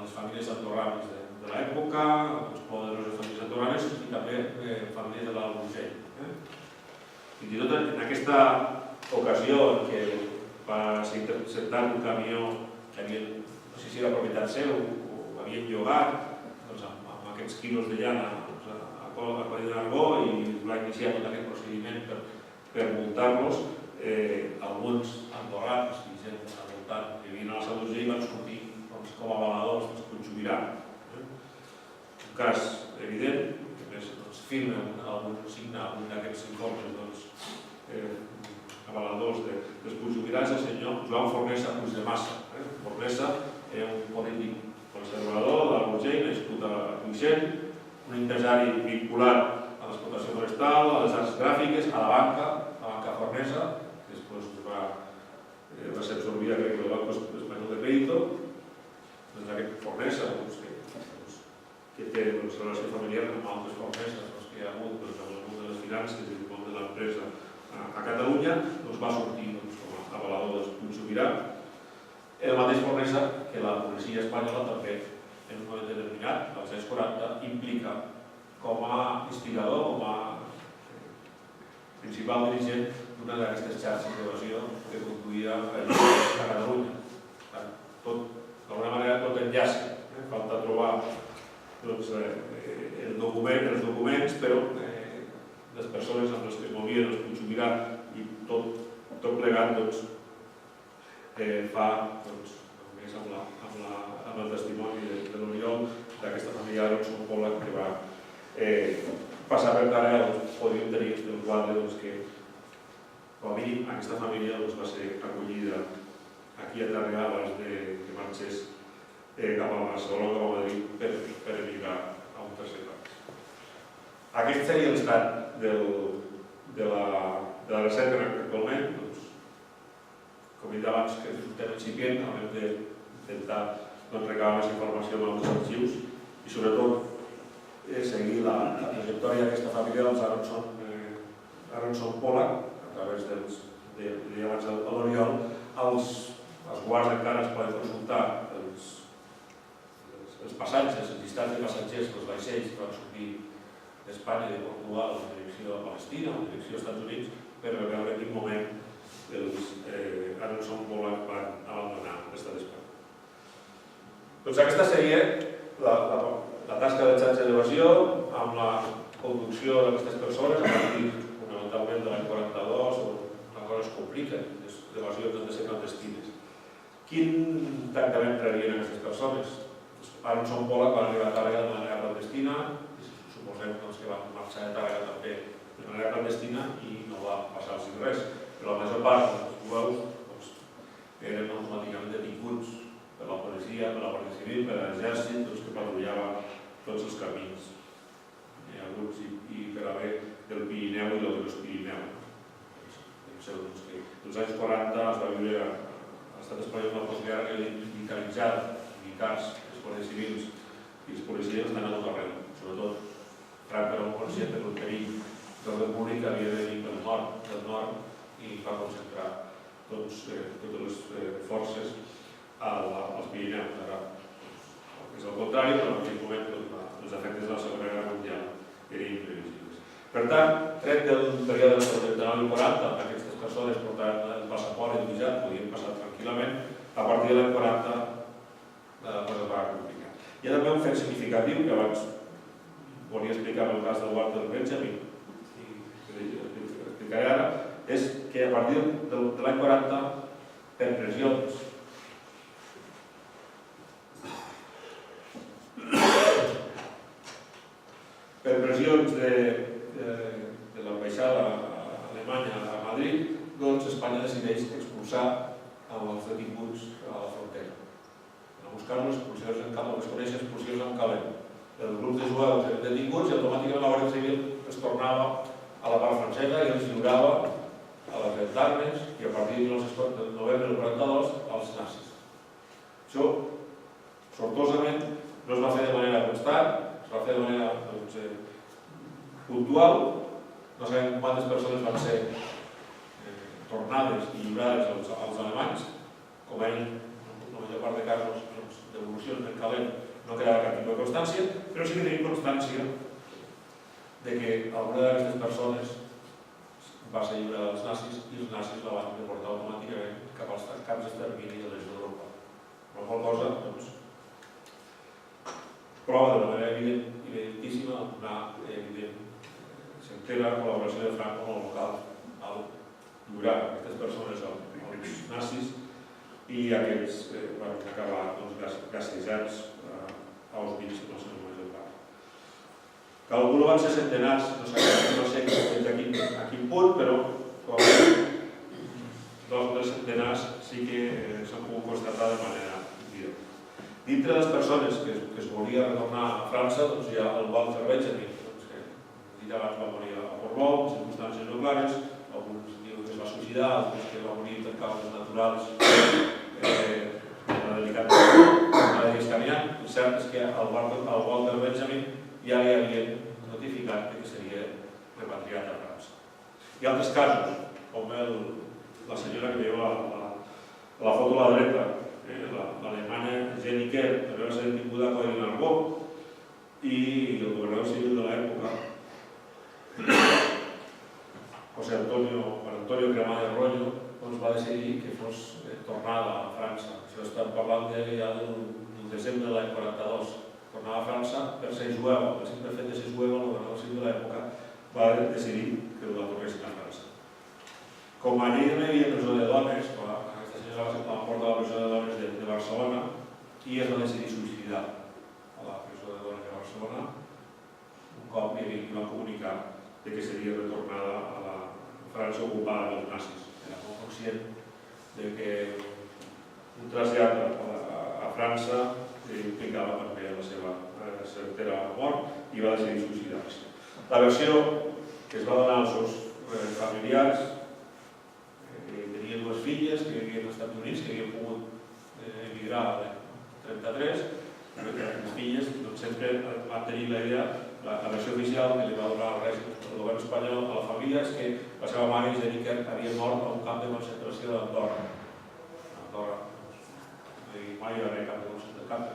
les famílies andorranes de l'època, amb els poderoses famílies andorranes i també famílies de l'Alt Urgell. Fins i tot en aquesta ocasió en què va ser interceptat un camió que havien, no sé si era propietat seu o havien llogat, amb aquests quilos de llana a Coll de Nargó i va iniciar tot aquest procediment per multar-los, alguns andorrans i gent al voltant que vivien a la Seu d'Urgell van sortir com a avaladors dels Puigsobirà. Un cas evident, que més signa algun d'aquests informes avaladors dels Puigsobirà, és el senyor Joan Fornesa Puigdemassa. Fornesa era un polític conservador de l'Alt Urgell, nascut a Tuixén, un empresari vinculat a l'explotació forestal, a les arts gràfiques, a la banca Fornesa, que després va ser absorbida per el Banco Espanyol de Crédito. Aquest Fornesa, que té relació familiar amb altres Forneses que hi ha hagut en el món de les finances i el món de l'empresa a Catalunya, va sortir com a avalador dels Puigsobirà. El mateix Fornesa que la policia espanyola també en un moment determinat, als anys 40, implica com a instigador, com a principal dirigent d'una d'aquestes xarxes d'evasió que conduïa a Catalunya. D'alguna manera tot enllaça, falta trobar els documents, però les persones amb les que es movien els Puigsobirà i tot plegat fa més amb el testimoni de l'Oriol d'aquesta família d'Aronson Pòlac que va passar per Tàrrega. Podríem tenir el quadre que com a mínim aquesta família va ser acollida aquí a Tàrrega abans que marxés cap a Barcelona o cap a Madrid per emigrar a un tercer país. Aquest seria l'estat de la recerca actualment. Com he dit abans, que és un tema incipient, haurem d'intentar recabar més informació amb els arxius i sobretot seguir la trajectòria d'aquesta família dels Aronson Pollack, a través abans de l'Oriol. Els guards encara es poden consultar els passatges, els llistats de passatgers dels vaixells que van sortir d'Espanya i de Portugal en direcció a Palestina o en direcció als Estats Units, per veure en quin moment els Aronson Pollack van abandonar l'estat d'Espanya. Doncs aquesta seria la tasca de xarxa d'evasió amb la conducció d'aquestes persones a partir fonamentalment de l'any 42, on la cosa es complica, les evasions han de ser clandestines. Quin tractament rebien aquestes persones? Aronson Pollack va arribar a Tàrrega de manera clandestina, suposem que van marxar de Tàrrega també de manera clandestina i no va passar-los res, però la major part dels jueus eren automàticament detinguts per la policia, per la Guàrdia Civil, per l'exèrcit, que patrullaven tots els camins haguts i per haver del Pirineu i del Gros Pirineu. Els anys 40 es va viure a l'estat espanyol una postguerra que militaritzada, militars, les guàrdies civils i les policies estan a tot arreu. Sobretot, Franco era molt conscient del perill de l'ordre públic que havia de venir del nord i va concentrar totes les forces als Pirineus. Ara és el contrari, però en aquell moment els efectes de la Segona Guerra Mundial eren imprevisibles. Per tant, tret del període del 39 i 40, aquestes persones portaven el passaport utilitzat, podien passar tranquil·lament, a partir de l'any 40 la cosa va complicar. Hi ha també un fet significatiu que abans volia explicar en el cas del Walter Benjamin, i explicaré ara, és que a partir de l'any 40, per pressions de l'ambaixada alemanya a Madrid, doncs Espanya decideix expulsar els detinguts a la frontera. A buscar les expulsions en calent, el que es coneix expulsions en calent. Els grups de jueus eren detinguts i automàticament la Guàrdia Civil es tornava a la part francesa i els lliurava a les gendarmes i a partir del novembre del 42 als nazis. Això, sortosament, no es va fer de manera constant, es va fer de manera puntual. No sabem quantes persones van ser tornades i lliurades als alemanys. Com a ell, la major part de casos d'evolucions en calent no quedava cap tipus de constància, però sí que tenim constància de que alguna d'aquestes persones va ser lliurada als nazis i els nazis la van deportar automàticament cap als camps d'extermini de l'est d'Europa. La qual cosa, doncs, prova de manera evidentíssima una evident certera col·laboració de Franco amb el local al lliurar aquestes persones als nazis i aquests van acabar gassejats a Auschwitz, no sé la major part. Calculo van ser centenars, no sé fins a quin punt, però dos o tres centenars sí que s'han pogut constatar de manera directa. Dintre de les persones que es volia retornar a França, doncs hi ha el Walter Benjamin, que abans va morir a Portbou, en circumstàncies no clares, alguns diuen que es va suïcidar, altres que va morir per causes naturals la delicat d'Iscanian. El cert és que al Walter Benjamin ja li havien notificat que seria repatriat a França. Hi ha altres casos, com la senyora que veieu a la foto a la dreta, l'alemanya Jenny Kerr, també va ser detinguda a Coll Nargó, i el governador civil de l'època, José Antonio Cremades Rollo, va decidir que fos tornada a França. Això estem parlant ja del desembre de l'any 42. Tornava a França per ser jueu. El simple fet de ser jueu, el governador civil de l'època va decidir que la tornessin a França. Com a llei no hi havia presó de dones, aquesta senyora va portar a la presó de dones de Barcelona i es va decidir suïcidar a la presó de dones de Barcelona un cop li va comunicar que seria retornada a la França ocupada pels nazis. Era molt conscient que un trasllat a França implicava també la seva certera mort i va decidir suïcidar-se. La versió que es va donar als seus familiars, que tenia dues filles que vivien als Estats Units, que havien pogut emigrar l'any 33, les filles sempre van tenir la idea la versió oficial que li va donar el govern espanyol a la família és que la seva mare, Jenica, havia mort a un camp de concentració d'Andorra. Andorra, mai hi va haver camp de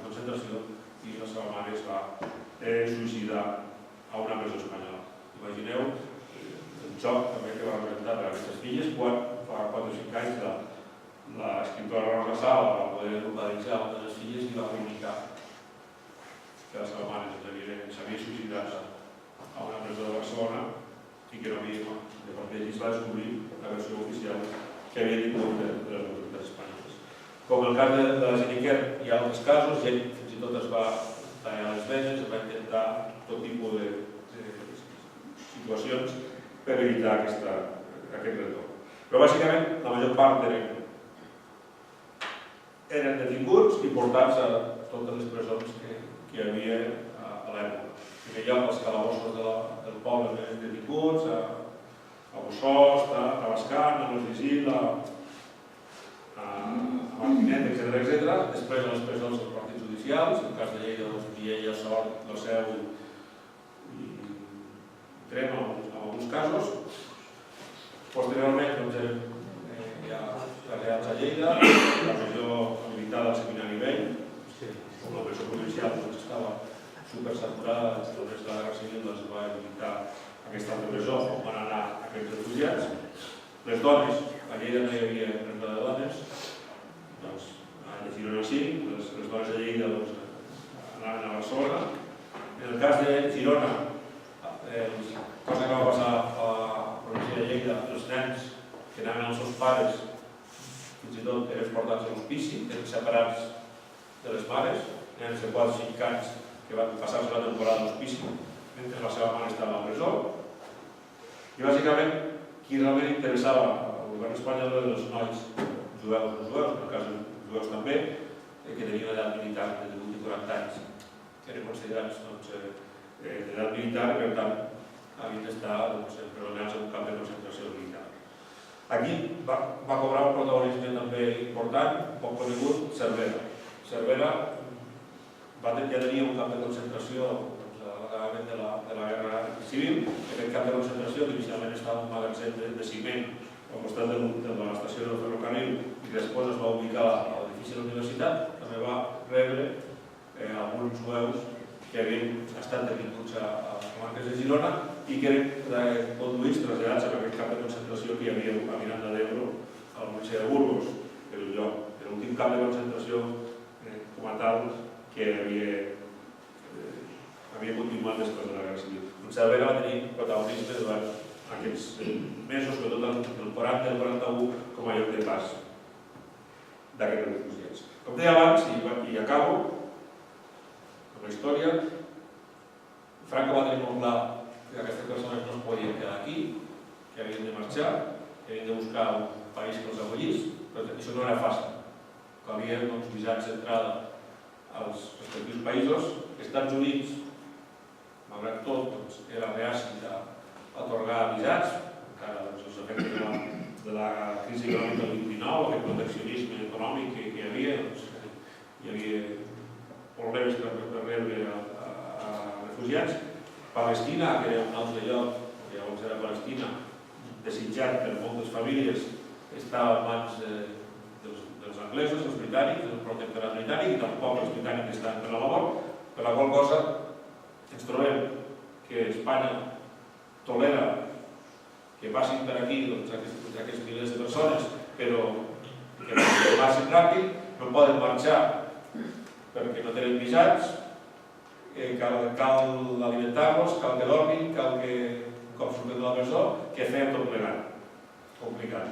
concentració i la seva mare es va suïcidar a una presó espanyola. Imagineu el xoc també que va representar per a aquestes filles quan fa 4 o 5 anys l'escriptora Rosa Sala va poder localitzar una de les filles i va comunicar que la seva mare s'havia suïcidat a una presó de Barcelona i que no havia, de part d'ells va descobrir la versió oficial que havia tingut de les autoritats espanyoles. Com en el cas de la Geniquer hi ha altres casos, gent fins i tot es va tallar les venes, es va intentar tot tipus de situacions per evitar aquest retorn. Però bàsicament la major part eren detinguts i portats a totes les presons que hi havia a l'època. En primer lloc, els calabossos del poble eren detinguts, a Bossòst, a Rabascan, a l'Osdisil, a Martinet, etc. Després a les presons dels partits judicials, en el cas de Lleida, Viella, Sort, La Seu i Trem, en alguns casos. Posteriorment eren ja traslladats a Lleida, la regió habilitada al Seminari Vell, com la presó provincial estava supersaturada després de la Guerra Civil, es va habilitar aquesta altra presó on van anar aquests refugiats. Les dones, a Lleida no hi havia presó de dones, doncs a Girona sí, les dones de Lleida anaven a Barcelona. En el cas de Girona, cosa que va passar a la província de Lleida, els nens que anaven als seus pares fins i tot eren portats a l'hospici, eren separats de les mares, nens de 4 o 5 anys que van passar-se la temporada a l'hospici mentre la seva mare estava a la presó. I bàsicament, qui realment interessava al govern espanyol eren els nois jueus, en el cas dels jueus també, que tenien edat militar de 18 i 40 anys, que eren considerats d'edat militar i per tant havien d'estar empresonats en un camp de concentració militar. Aquí va cobrar un protagonisme també important, poc conegut, Cervera. Cervera ja tenia un camp de concentració a l'acabament de la Guerra Civil. Aquest camp de concentració, que inicialment estava en un magatzem de ciment al costat de l'estació del ferrocarril i que després es va ubicar a l'edifici de la universitat, també va rebre alguns jueus que havien estat detinguts a les comarques de Girona i que eren conduïts, traslladats a aquest camp de concentració que hi havia a Miranda d'Ebro, a la província de Burgos, que era l'últim camp de concentració com a tal que havia continuat després de la Guerra Civil. Cervera va tenir protagonisme durant aquests mesos, sobretot del 40 i el 41, com a lloc de pas d'aquests refugiats. Com deia abans, i acabo amb la història, Franco va tenir molt clar que aquestes persones no es podien quedar aquí, que havien de marxar, que havien de buscar un país que els acollís, però això no era fàcil. Calia visats d'entrada als respectius països. Els Estats Units, malgrat tot, era reàcid a atorgar visats, encara els efectes de la crisi econòmica del 29, aquest proteccionisme econòmic que hi havia, hi havia problemes per rebre a refugiats. Palestina, que era un altre lloc, que llavors era Palestina, desitjat per moltes famílies, estava en mans dels anglesos, els britànics, del protectorat britànic, i tampoc els britànics estaven per la labor, per la qual cosa ens trobem que Espanya tolera que passin per aquí aquests milers de persones, però que passin ràpid, no poden marxar perquè no tenen visats, cal alimentar-los, cal que dormin, cal que un cop surten de la presó, que fem tot plegat. Complicat.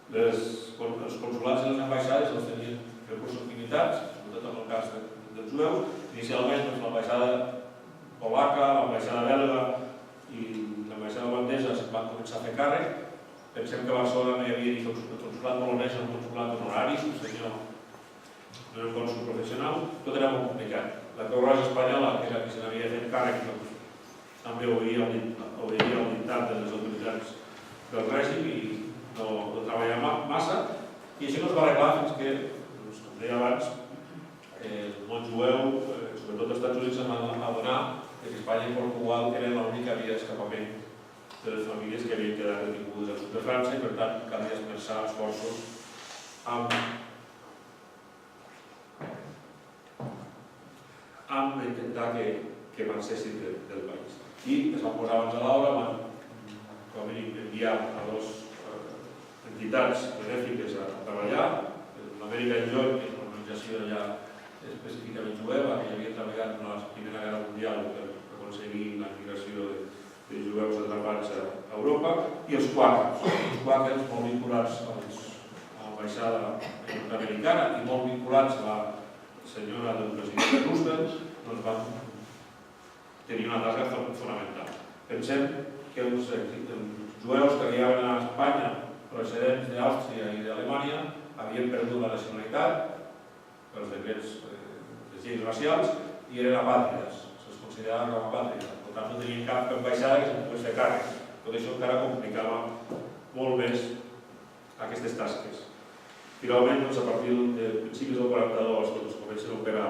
Els consulats i les ambaixades els tenien recursos limitats, sobretot en el cas dels jueus. Inicialment l'ambaixada polaca, l'ambaixada belga i l'ambaixada holandesa es van començar a fer càrrec. Pensem que a Barcelona no hi havia ni el consulat polonès ni el consulat honorari, un senyor no era un cònsul professional, tot era molt complicat. La Creu Roja Espanyola, que era qui se n'havia fet càrrec, també obeïa el dictat de les autoritats del règim i no treballava massa, i això no es va arreglar fins que, com deia abans, el món jueu, sobretot els Estats Units es van adonar que Espanya i Portugal eren l'única via d'escapament de les famílies que havien quedat detingudes al sud de França i per tant calia esmerçar esforços amb intentar que marxessin del país. I es van posar abans a l'obra, van enviar a dues entitats benèfiques a treballar, l'Amèrica Enjoy, que és una organització ja específicament jueva, que ja havia treballat en la Primera Guerra Mundial per aconseguir la migració de jueus atrapats a Europa, i els quàquers molt vinculats a l'ambaixada nord-americana i molt vinculats a la senyora del president Roosevelt, doncs van tenir una tasca fonamental. Pensem que els jueus que arribaven a Espanya procedents d'Àustria i d'Alemanya havien perdut la nacionalitat pels decrets de lleis racials i eren apàtrides, se'ls consideraven com apàtrides, per tant no tenien cap ambaixada que se'n pogués fer càrrec. Tot això encara complicava molt més aquestes tasques. Finalment, a partir de principis del 42, comencen a operar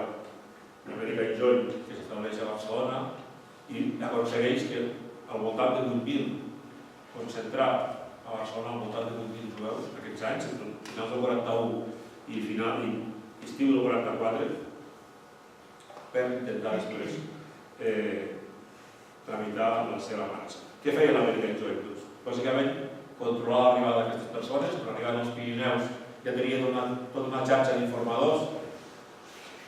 l'Amèrica Enjoy, que s'estableix a Barcelona, i aconsegueix que al voltant de 8.000, concentrar a Barcelona al voltant de 8.000 jueus aquests anys, entre finals del 41 i estiu del 44, per intentar després tramitar la seva marxa. Què feia l'Amèrica Enjoy? Bàsicament, controlar l'arribada d'aquestes persones. Per arribar als Pirineus ja tenia tota una xarxa d'informadors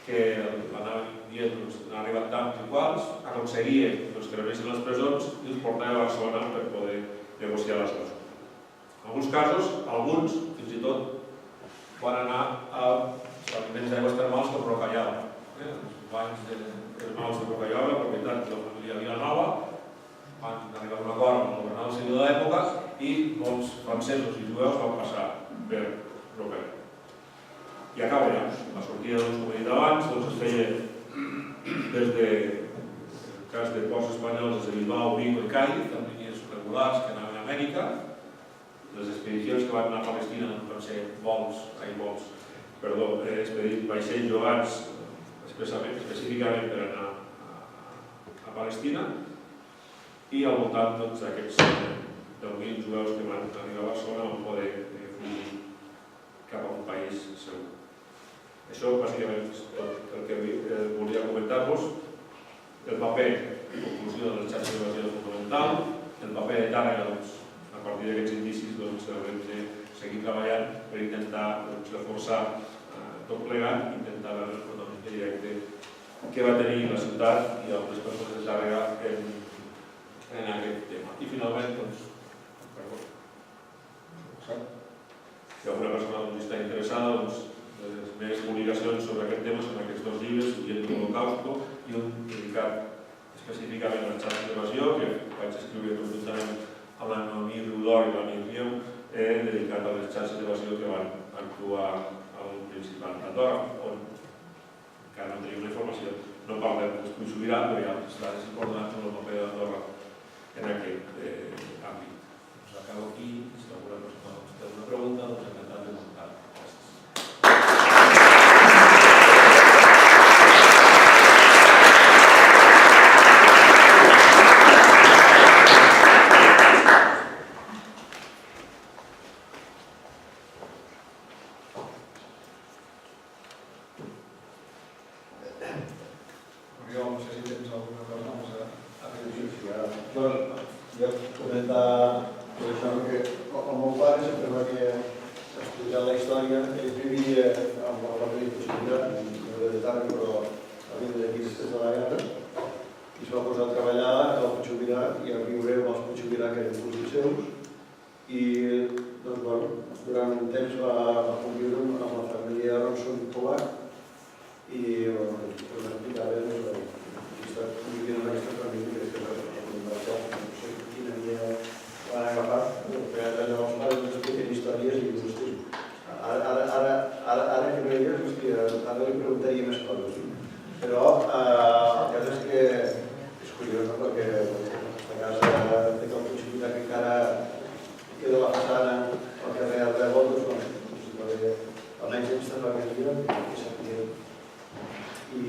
que anaven dient han arribat tants i quals, aconseguia que rebessin les presons i els portava a Barcelona per poder negociar les coses. En alguns casos, alguns, fins i tot, van anar als aliments d'aigües termals com Rocallada. Els banys termals de Rocallada, la propietat de la família Vilanova, van arribar a un acord amb el governador civil de l'època i molts francesos i jueus van passar per Rocallada. I acaba ja, la sortida de com he dit abans, es feia des de cas de ports espanyols des de Bilbao, Vigo i Cádiz, amb línies regulars que anaven a Amèrica. Les expedicions que van anar a Palestina van ser vaixells jugats específicament per anar a Palestina, i al voltant d'aquests 10.000 jueus que van arribar a Barcelona van poder fugir cap a un país segur. Això bàsicament és tot el que volia comentar-vos. El paper de conclusió de les xarxes d'evasió fundamental, el paper de Tàrrega, a partir d'aquests indicis haurem de seguir treballant per intentar reforçar tot plegat, intentar veure el protagonisme directe que va tenir la ciutat i altres persones de Tàrrega en aquest tema. I finalment, si alguna persona està interessada, les meves publicacions sobre aquest tema són aquests dos llibres, Huyendo del Holocausto i un dedicat específicament a les xarxes d'evasió, que vaig escriure conjuntament amb la Noemí Riudor i l'Anil Rieu, dedicat a les xarxes d'evasió que van actuar al Principat d'Andorra, on encara no tenim una informació. No parlem dels Puig Sobirà, però hi ha altres dades importants sobre el paper d'Andorra en aquest àmbit. Acabo aquí, si alguna persona té alguna pregunta, encantat de contestar. Oriol, no sé si tens alguna cosa més a afegir. Jo comentar que el meu pare sempre m'havia explicat la història. Ell vivia amb la família Puigsobirà, no era de Tàrrega, però havia d'aquí després de la guerra, i es va posar a treballar al Puigsobirà i a viure amb els Puigsobirà, que eren cosins seus, i durant un temps va conviure amb la família Ronson Polac, i m'explicava vivint en aquesta família que no sé quina havia van agafar, perquè allò els pares ens expliquen històries i dius, hosti, ara que veies, hosti, ara li preguntaria més coses. Però el cas és que és curiós, perquè aquesta casa té la possibilitat que encara queda la façana al carrer Ardèvol, almenys aquesta família que sabia. I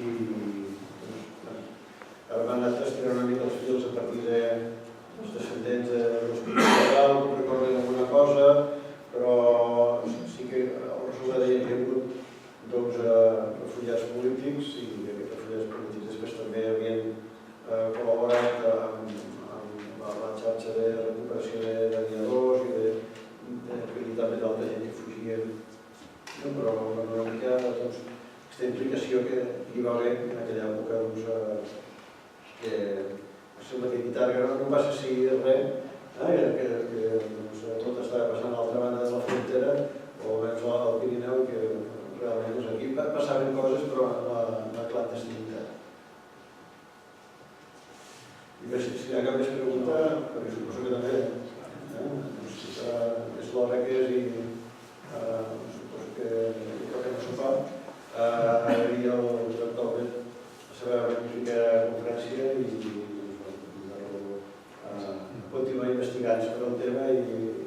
sembla que Guitarra no passa així res, que tot estava passant a l'altra banda de la frontera, o almenys al Pirineu, que realment aquí passaven coses però en la clandestinitat. I bé, si hi ha cap més pregunta, perquè suposo que també és l'hora que és i suposo que toca no sopar, i el director la seva magnífica conferència i continuar investigant sobre el tema i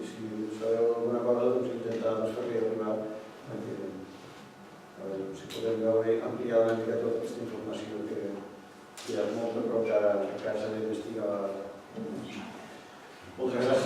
si sabeu alguna cosa doncs intentar fer-li arribar si podem veure ampliar una mica tota aquesta informació que hi ha molt, però que encara s'ha d'investigar. Moltes gràcies.